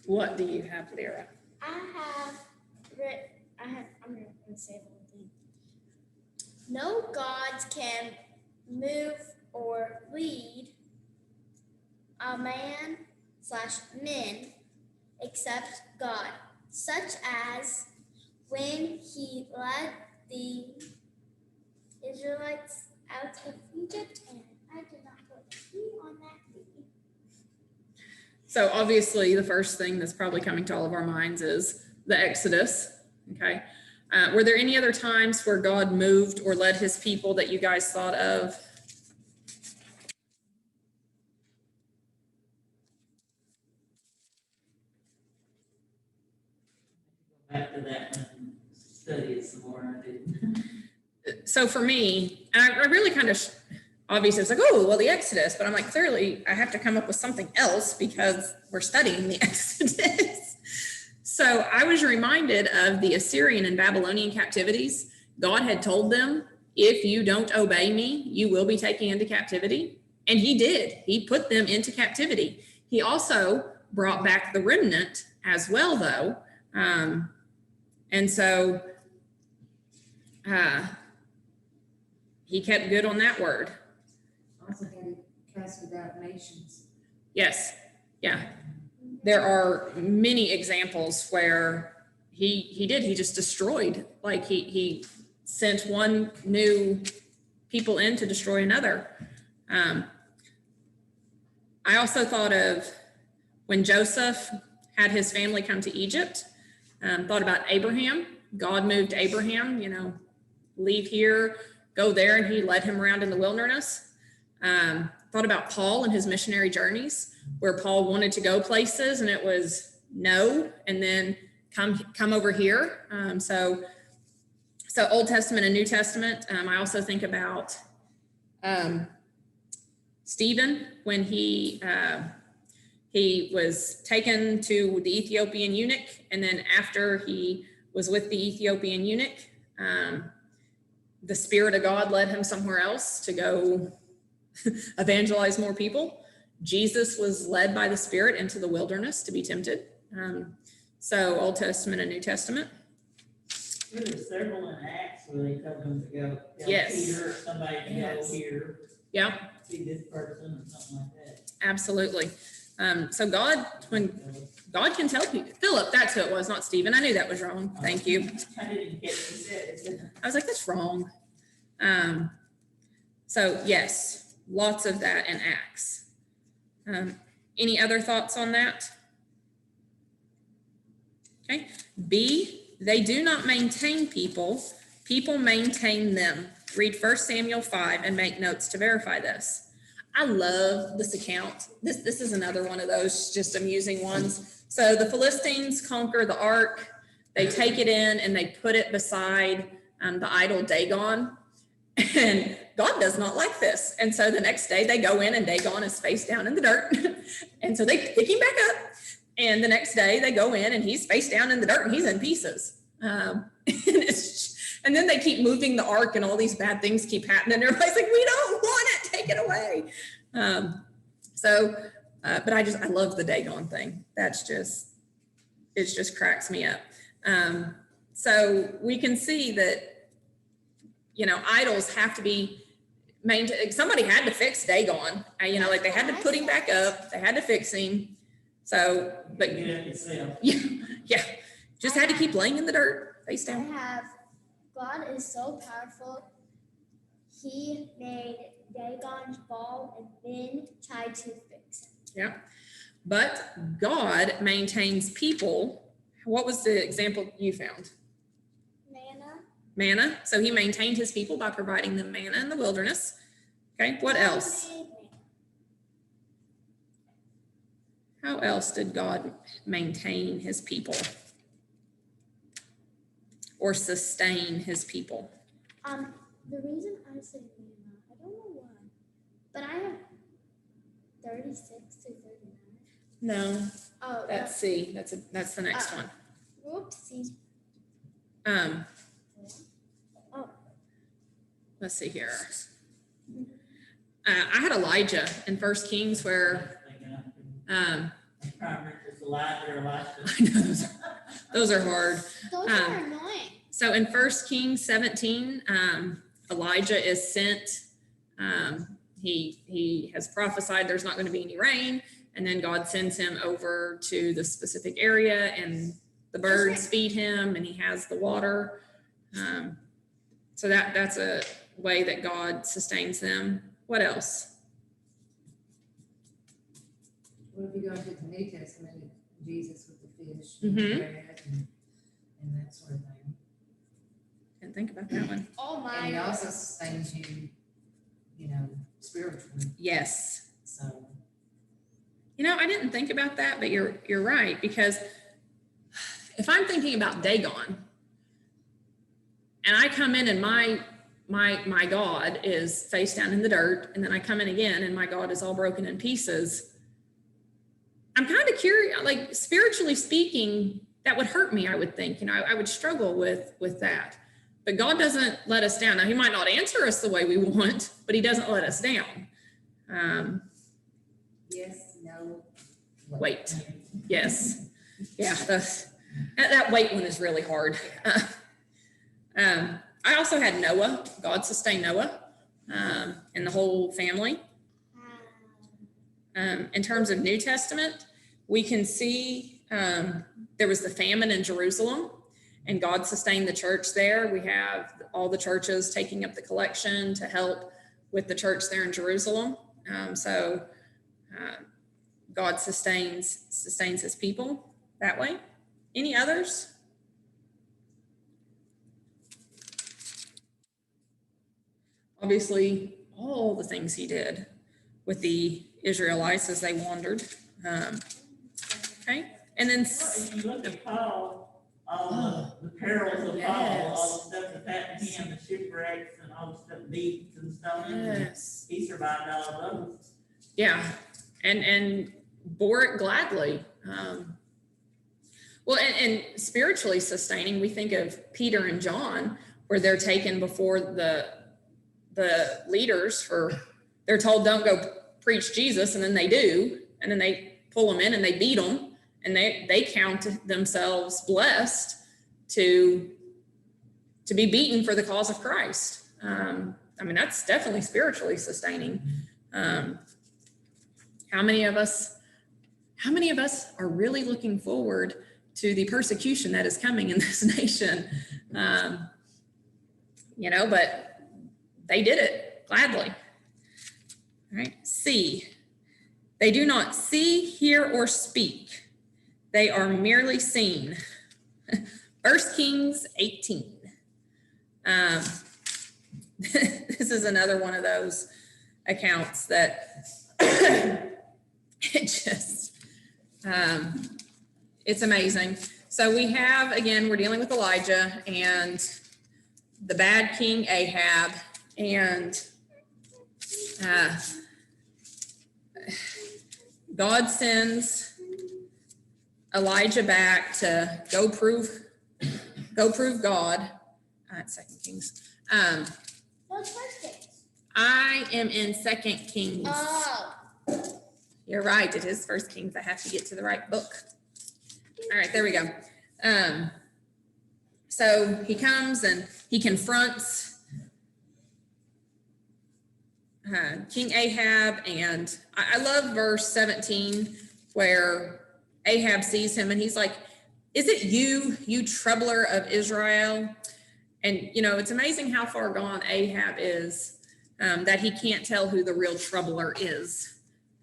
S4: What do you have, Lyra?
S3: I'm gonna say the whole thing. No gods can move or lead a man/men except God, such as when he led the Israelites out of Egypt, and I did not put a P on that P.
S4: So obviously the first thing that's probably coming to all of our minds is the Exodus, okay? Were there any other times where God moved or led his people that you guys thought of?
S1: Back to that and study it some more. I didn't.
S4: So for me, and I really kind of, obviously it's like, oh, well, the Exodus, but I'm like, clearly I have to come up with something else because we're studying the Exodus. So I was reminded of the Assyrian and Babylonian captivities. God had told them, if you don't obey me, you will be taken into captivity. And he did. He put them into captivity. He also brought back the remnant as well, though. And so he kept good on that word.
S2: Also had to cast out nations.
S4: Yes. Yeah. There are many examples where he just destroyed, like he sent one new people in to destroy another. I also thought of when Joseph had his family come to Egypt, thought about Abraham. God moved Abraham, leave here, go there, and he led him around in the wilderness. Thought about Paul and his missionary journeys, where Paul wanted to go places and it was no, and then come over here. So Old Testament and New Testament. I also think about Stephen when he was taken to the Ethiopian eunuch, and then after he was with the Ethiopian eunuch, the Spirit of God led him somewhere else to go evangelize more people. Jesus was led by the Spirit into the wilderness to be tempted. So Old Testament and New Testament.
S1: There were several in Acts where they told them to go.
S4: Yes.
S1: Peter, somebody to
S4: Yes.
S1: go here.
S4: Yeah,
S1: See this person or something like that.
S4: absolutely. So when God can tell people, Philip, that's who it was, not Stephen. I knew that was wrong. Thank you.
S1: I didn't get what you said.
S4: I was like, that's wrong. So yes, lots of that in Acts. Any other thoughts on that? Okay. B, they do not maintain people. People maintain them. Read 1 Samuel 5 and make notes to verify this. I love this account. This is another one of those just amusing ones. So the Philistines conquer the ark. They take it in and they put it beside the idol Dagon. And God does not like this. And so the next day they go in and Dagon is face down in the dirt. And so they pick him back up. And the next day they go in and he's face down in the dirt and he's in pieces. And then they keep moving the ark and all these bad things keep happening. Everybody's like, we don't want it, take it away. But I love the Dagon thing. It just cracks me up. So we can see that, idols have to be maintained. Somebody had to fix Dagon. Like they had to put him back up. They had to fix him. So, but
S1: Get it yourself.
S4: yeah, just had to keep laying in the dirt, face
S3: I
S4: down.
S3: have, God is so powerful. He made Dagon's ball and then tried to fix it.
S4: Yeah. But God maintains people. What was the example you found? Manna. So he maintained his people by providing them manna in the wilderness. Okay, what else? How else did God maintain his people or sustain his people?
S3: The reason I say manna, I don't know why, but I have 36 to 39.
S4: No,
S3: Oh,
S4: that's C. That's the next one.
S3: Whoopsies. Oh,
S4: Let's see here. I had Elijah in 1 Kings where
S1: I'm trying to remember if it's Elijah or Elisha.
S4: I know those are hard.
S3: those are annoying.
S4: So in 1 Kings 17, Elijah is sent. He has prophesied there's not going to be any rain, and then God sends him over to the specific area, and the birds feed him, and he has the water. So that's a way that God sustains them. What else?
S2: What if you go into the New Testament, Jesus with the fish
S4: Mhm.
S2: and bread and that sort of thing?
S4: Didn't think about that one.
S3: Oh
S2: And he
S3: my.
S2: also sustains you, spiritually,
S4: Yes.
S2: so.
S4: I didn't think about that, but you're right, because if I'm thinking about Dagon and I come in and my God is face down in the dirt, and then I come in again and my God is all broken in pieces, I'm kind of curious, like spiritually speaking, that would hurt me, I would think. I would struggle with that. But God doesn't let us down. Now, he might not answer us the way we want, but he doesn't let us down.
S2: Yes, no.
S4: Wait. Yes. Yeah, that wait one is really hard. I also had Noah. God sustained Noah and the whole family. In terms of New Testament, we can see there was the famine in Jerusalem, and God sustained the church there. We have all the churches taking up the collection to help with the church there in Jerusalem. So God sustains his people that way. Any others? Obviously, all the things he did with the Israelites as they wandered. Okay, and then
S1: If you look at Paul, all the perils of Paul,
S4: Yes.
S1: all the stuff that happened to him, the shipwrecks and all the stuff, beats and stones,
S4: yes,
S1: he survived all of those.
S4: yeah, and bore it gladly. Well, and spiritually sustaining, we think of Peter and John, where they're taken before the leaders they're told don't go preach Jesus, and then they do, and then they pull them in and they beat them, and they count themselves blessed to be beaten for the cause of Christ. That's definitely spiritually sustaining. How many of us are really looking forward to the persecution that is coming in this nation? But they did it gladly. All right. C, they do not see, hear, or speak. They are merely seen. 1 Kings 18. This is another one of those accounts that it's amazing. So we have, again, we're dealing with Elijah and the bad king Ahab, and God sends Elijah back to go prove God. 2 Kings.
S3: Those first things.
S4: I am in 2 Kings.
S3: Oh.
S4: You're right. It is 1 Kings. I have to get to the right book. All right, there we go. So he comes and he confronts King Ahab, and I love verse 17 where Ahab sees him and he's like, "Is it you troubler of Israel?" And, it's amazing how far gone Ahab is, that he can't tell who the real troubler is.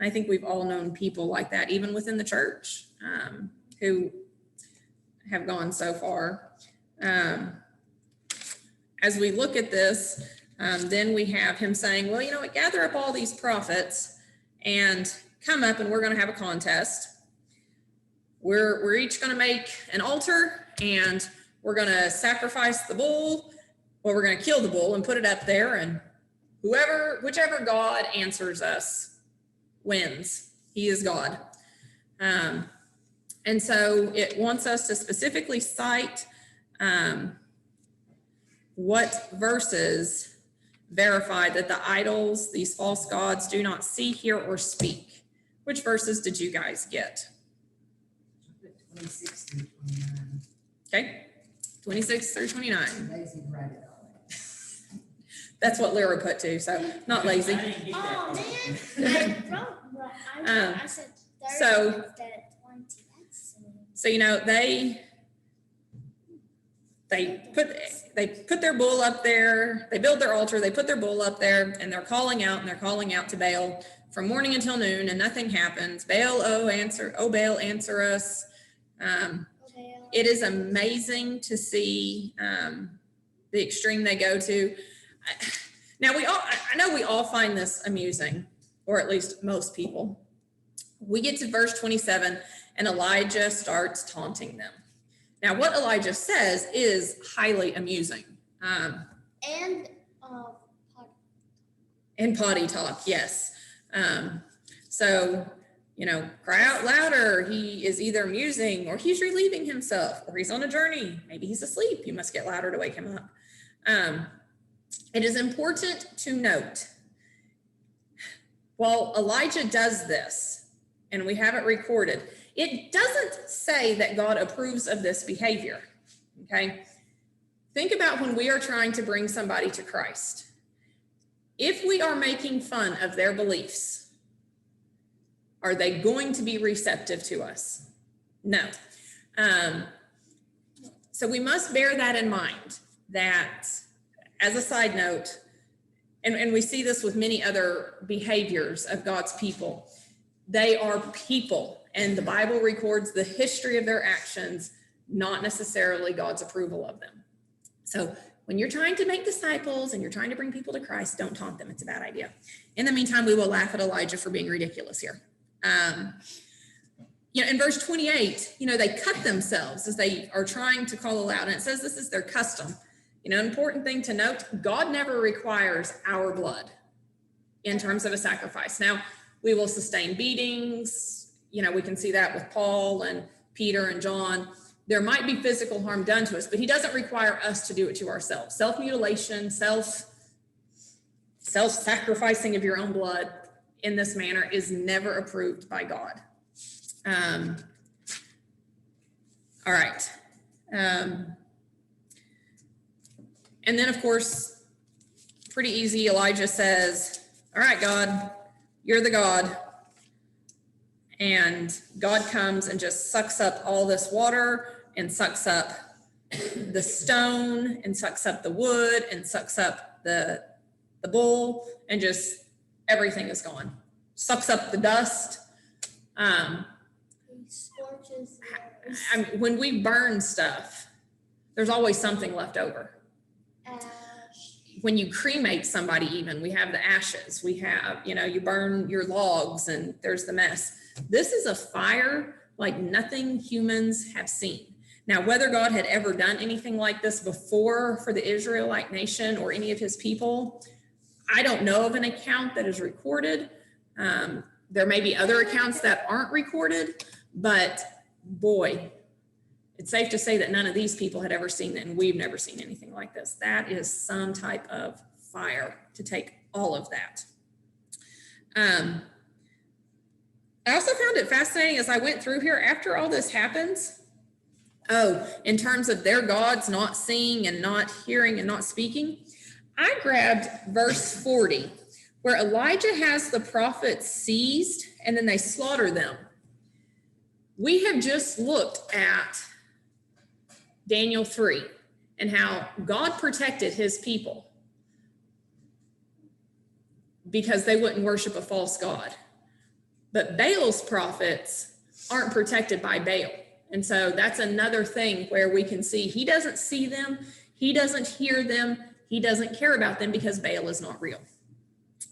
S4: I think we've all known people like that, even within the church, who have gone so far. As we look at this, then we have him saying, well, gather up all these prophets and come up and we're going to have a contest. We're each going to make an altar and we're going to sacrifice the bull, or we're going to kill the bull and put it up there, and whichever God answers us wins. He is God. And so it wants us to specifically cite what verses verify that the idols, these false gods, do not see, hear, or speak. Which verses did you guys get?
S2: 26 through 29.
S4: Okay, 26 through 29.
S2: Lazy to write it all.
S4: That's what Lyra put too, so not lazy.
S1: I didn't get that
S3: Oh,
S1: far.
S3: man, I wrote right. I said 30
S4: so-
S3: instead of 20. That's silly.
S4: So, they put their bull up there, they build their altar, they put their bull up there, and they're calling out to Baal from morning until noon, and nothing happens. Baal, Baal, answer us.
S3: Okay,
S4: It is amazing to see the extreme they go to. Now, I know we all find this amusing, or at least most people. We get to verse 27, and Elijah starts taunting them. Now, what Elijah says is highly amusing.
S3: and
S4: And potty talk, yes. So, cry out louder. He is either musing, or he's relieving himself, or he's on a journey. Maybe he's asleep. You must get louder to wake him up. It is important to note, while Elijah does this, and we have it recorded, it doesn't say that God approves of this behavior, okay? Think about when we are trying to bring somebody to Christ. If we are making fun of their beliefs, are they going to be receptive to us? No. So we must bear that in mind, that as a side note, and we see this with many other behaviors of God's people, they are people, and the Bible records the history of their actions, not necessarily God's approval of them. So when you're trying to make disciples and you're trying to bring people to Christ, don't taunt them. It's a bad idea. In the meantime, we will laugh at Elijah for being ridiculous here. In verse 28, they cut themselves as they are trying to call aloud. And it says this is their custom. An important thing to note, God never requires our blood in terms of a sacrifice. Now, we will sustain beatings. We can see that with Paul and Peter and John. There might be physical harm done to us, but he doesn't require us to do it to ourselves. Self-mutilation, self-sacrificing of your own blood in this manner is never approved by God. All right. And then, of course, pretty easy, Elijah says, all right, God, you're the God. And God comes and just sucks up all this water and sucks up the stone and sucks up the wood and sucks up the bull, and just everything is gone. Sucks up the dust.
S3: He scorches theirs.
S4: When we burn stuff, there's always something left over.
S3: Ash.
S4: When you cremate somebody, even, we have the ashes. We have, you burn your logs and there's the mess. This is a fire like nothing humans have seen. Now, whether God had ever done anything like this before for the Israelite nation or any of his people, I don't know of an account that is recorded. There may be other accounts that aren't recorded, but boy, it's safe to say that none of these people had ever seen it, and we've never seen anything like this. That is some type of fire to take all of that. I also found it fascinating as I went through here, after all this happens, in terms of their gods not seeing and not hearing and not speaking, I grabbed verse 40, where Elijah has the prophets seized and then they slaughter them. We have just looked at Daniel 3 and how God protected his people because they wouldn't worship a false god. But Baal's prophets aren't protected by Baal. And so that's another thing where we can see he doesn't see them, he doesn't hear them, he doesn't care about them because Baal is not real.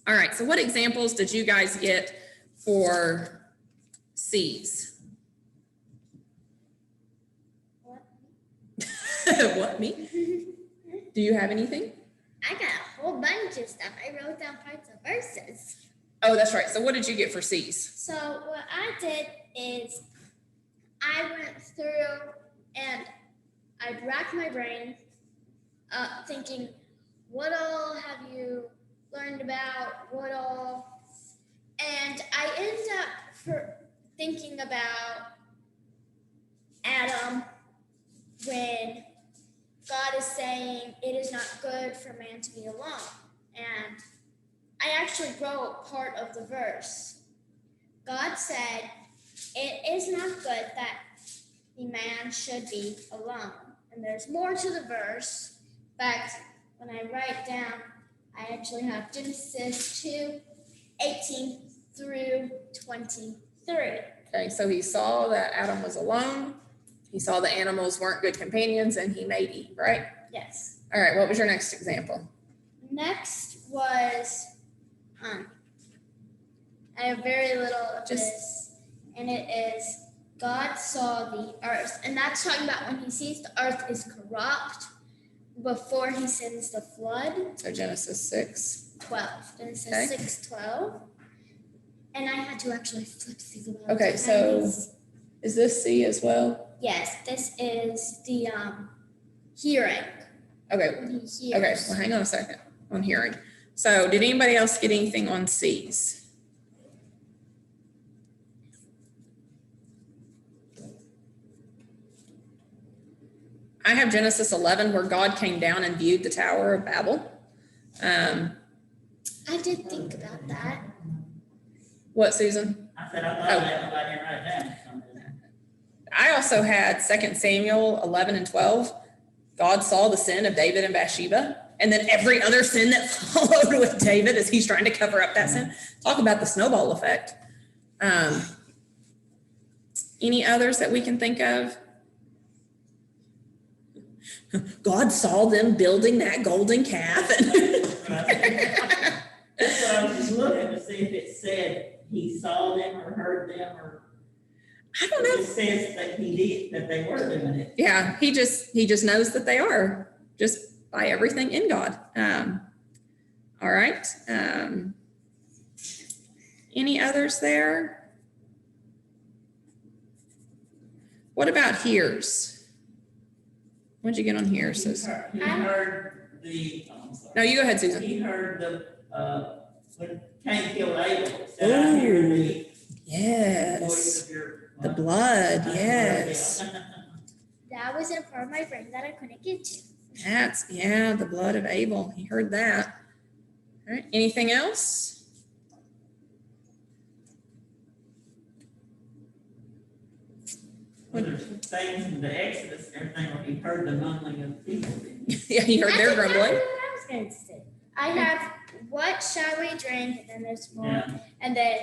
S4: All right, so what examples did you guys get for C's? What, me? Do you have anything?
S3: I got a whole bunch of stuff. I wrote down parts of verses.
S4: Oh, that's right. So what did you get for C's?
S3: So what I did is I went through and I racked my brain thinking, what all have you learned about? What all? And I ended up thinking about Adam when God is saying it is not good for man to be alone. And I actually wrote part of the verse. God said, it is not good that the man should be alone. And there's more to the verse. In fact, when I write down, I actually have Genesis 2:18 through 23.
S4: Okay, so he saw that Adam was alone. He saw the animals weren't good companions and he made Eve, right?
S3: Yes.
S4: All right, what was your next example?
S3: Next was, I have very little of
S4: Just-
S3: this, and it is God saw the earth, and that's talking about when he sees the earth is corrupt before he sends the flood.
S4: So Genesis 6.
S3: Genesis
S4: Okay.
S3: 6:12. And I had to actually flip these around.
S4: Okay, so is this C as well?
S3: Yes, this is the hearing.
S4: Okay,
S3: When he hears.
S4: okay, well, hang on a second on hearing. So did anybody else get anything on C's? I have Genesis 11 where God came down and viewed the Tower of Babel.
S3: I did think about that.
S4: What, Susan?
S1: I said, I thought that, but I didn't write it down.
S4: I also had 2 Samuel 11 and 12. God saw the sin of David and Bathsheba, and then every other sin that followed with David as he's trying to cover up that sin. Talk about the snowball effect. Any others that we can think of? God saw them building that golden calf.
S1: That's what I was just looking to see if it said he saw them or heard them or.
S4: I don't know.
S1: It says that he did, that they were doing it.
S4: Yeah, he just knows that they are just by everything in God. All right. Any others there? What about hears? What'd you get on here, Susan?
S1: He heard the, I'm sorry.
S4: No, you go ahead, Susan.
S1: He heard the, when Cain killed Abel, said, I hear the voice
S4: Yes.
S1: of your.
S4: The blood, yes.
S3: That was a part of my brain that I couldn't get to.
S4: That's, yeah, the blood of Abel. He heard that. All right, anything else?
S1: Well, there's things in the Exodus, everything where he heard the mumbling of people.
S4: Yeah, he heard
S3: That's
S4: their
S3: exactly
S4: grumbling.
S3: what I was going to say. I have what shall we drink, and then there's more,
S1: Yeah.
S3: and then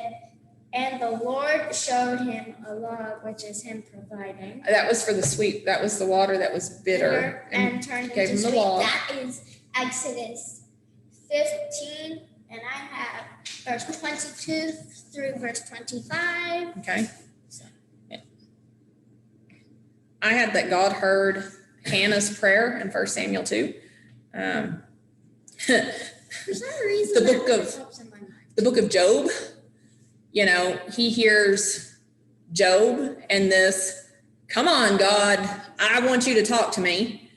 S3: and the Lord showed him a log, which is him providing.
S4: That was for the sweet, that was the water that was bitter.
S3: And turned
S4: gave
S3: into
S4: him the
S3: sweet.
S4: log.
S3: That is Exodus 15, and I have verse 22 through verse 25.
S4: Okay. Yeah. I had that God heard Hannah's prayer in 1 Samuel 2.
S3: For some reason,
S4: The
S3: that
S4: book
S3: really
S4: of-
S3: pops in my mind.
S4: The book of Job, you know, he hears Job and this, come on, God, I want you to talk to me.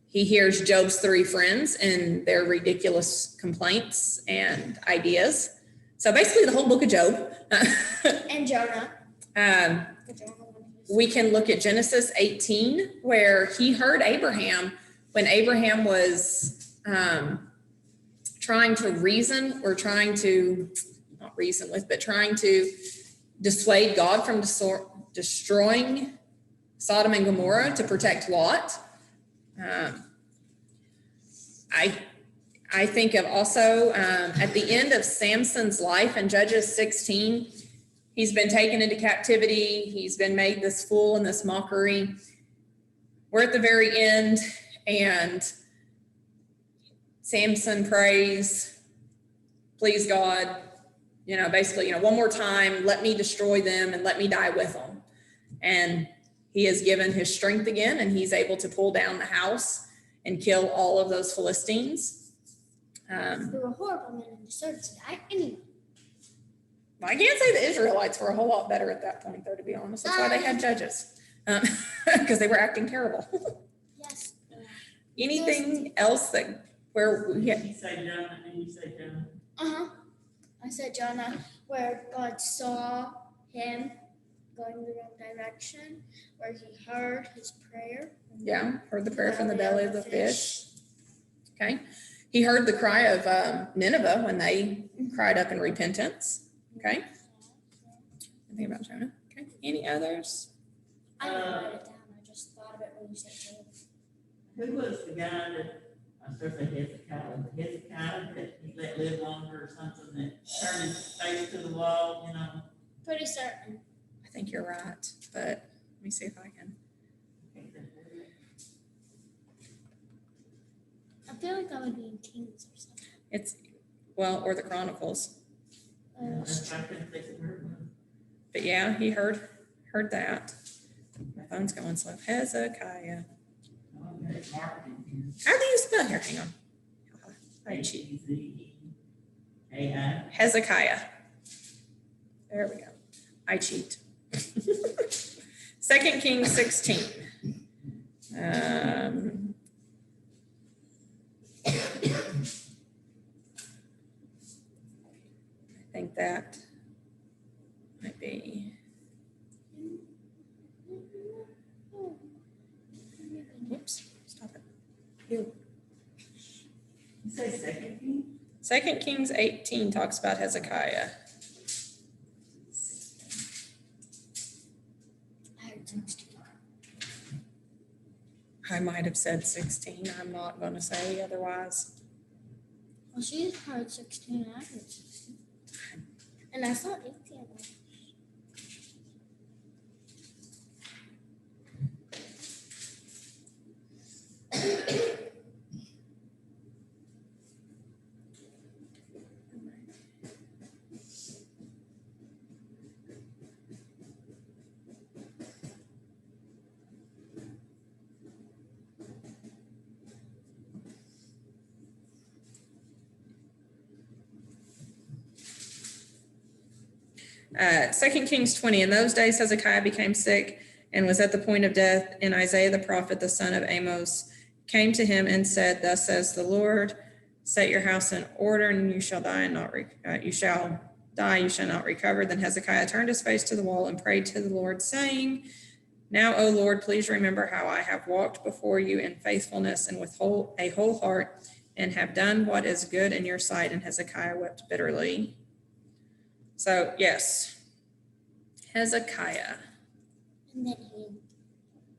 S4: He hears Job's 3 friends and their ridiculous complaints and ideas. So basically the whole book of Job.
S3: And Jonah. The Jonah one.
S4: We can look at Genesis 18, where he heard Abraham when Abraham was trying to reason or trying to, not reason with, but trying to dissuade God from destroying Sodom and Gomorrah to protect Lot. I think of also at the end of Samson's life in Judges 16, he's been taken into captivity. He's been made this fool and this mockery. We're at the very end, and Samson prays, please God, basically, one more time, let me destroy them and let me die with them. And he is given his strength again, and he's able to pull down the house and kill all of those Philistines.
S3: They were horrible men and deserved to die anyway.
S4: I can't say the Israelites were a whole lot better at that point, though, to be honest. That's why they had judges, because they were acting terrible.
S3: Yes.
S4: Anything else where we
S1: You say Jonah, and you say Jonah.
S3: I said Jonah, where God saw him going the wrong direction, where he heard his prayer.
S4: heard the prayer from the belly of the fish. Okay. He heard the cry of Nineveh when they cried up in repentance. Okay. Anything about Jonah? Okay. Any others?
S3: I didn't write it down. I just thought of it when you said Jonah.
S1: Who was the guy that, I started to say Hezekiah that he let live longer or something, that turned his face to the wall,
S3: Pretty certain.
S4: I think you're right, but let me see if I can.
S3: I feel like that would be in Kings or something.
S4: Or the Chronicles.
S1: I couldn't think of her.
S4: But yeah, he heard that. My phone's going slow. Hezekiah. How do you spell here? Hang on. I cheat.
S1: H-E-Z-E-A-I.
S4: Hezekiah. There we go. I cheat. 2 Kings 16. I think that might be. Whoops, stop it.
S1: You say second king?
S4: 2 Kings 18 talks about Hezekiah.
S3: I heard 16.
S4: I might have said 16. I'm not going to say otherwise.
S3: Well, she heard 16. I heard 16. And I thought 18.
S4: 2 Kings 20. In those days, Hezekiah became sick and was at the point of death. And Isaiah the prophet, the son of Amos, came to him and said, "Thus says the Lord, set your house in order, and you shall die and not you shall not recover." Then Hezekiah turned his face to the wall and prayed to the Lord, saying, "Now, O Lord, please remember how I have walked before you in faithfulness and with a whole heart, and have done what is good in your sight." And Hezekiah wept bitterly. So, yes, Hezekiah.
S3: And then he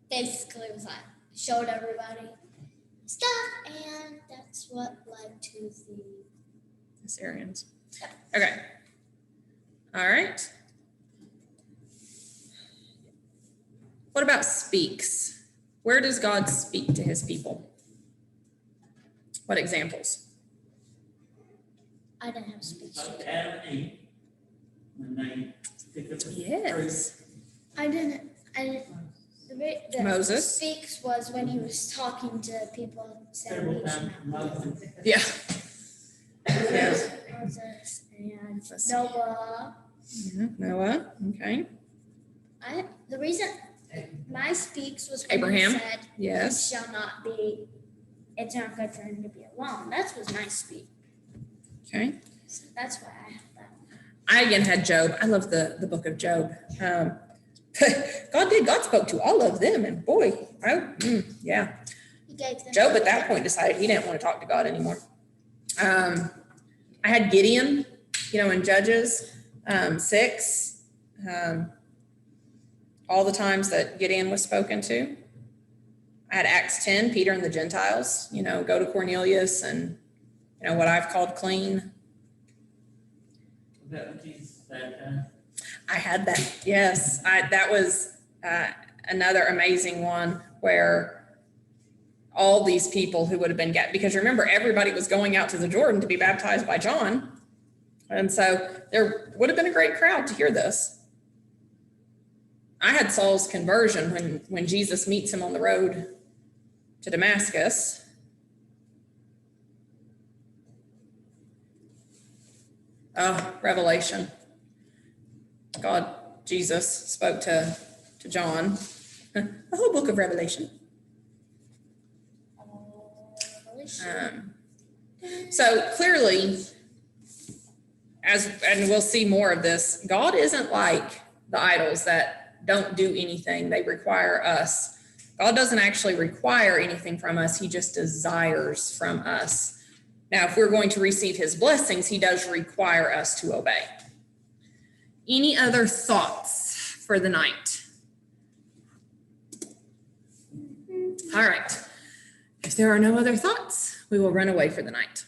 S3: basically was like, showed everybody stuff, and that's what led to the
S4: Assyrians. Okay. All right. What about speaks? Where does God speak to his people? What examples?
S3: I didn't have speech.
S1: Like Adam and Eve, when they picked up the
S4: Yes.
S3: I didn't. The
S4: Moses.
S3: speaks was when he was talking to people saying
S1: several
S3: he should
S1: times,
S3: not
S1: Moses.
S4: Yeah.
S3: Moses and
S4: Let's see.
S3: Noah.
S4: Yeah, Noah. Okay.
S3: The reason my speaks was when
S4: Abraham.
S3: he said,
S4: Yes.
S3: "It shall not be. It's not good for him to be alone." That was my speak.
S4: Okay.
S3: So that's why I have that.
S4: I again had Job. I love the book of Job. God spoke to all of them, and boy, yeah.
S3: He gave them
S4: Job at that point decided he didn't want to talk to God anymore. I had Gideon, in Judges 6, all the times that Gideon was spoken to. I had Acts 10, Peter and the Gentiles, go to Cornelius and, what I've called clean.
S1: Was that what Jesus said?
S4: I had that. Yes, that was another amazing one where all these people who would have been, because remember, everybody was going out to the Jordan to be baptized by John. And so there would have been a great crowd to hear this. I had Saul's conversion when Jesus meets him on the road to Damascus. Revelation. Jesus spoke to John. The whole book of Revelation. So clearly, and we'll see more of this, God isn't like the idols that don't do anything. They require us. God doesn't actually require anything from us. He just desires from us. Now, if we're going to receive his blessings, he does require us to obey. Any other thoughts for the night? All right. If there are no other thoughts, we will run away for the night.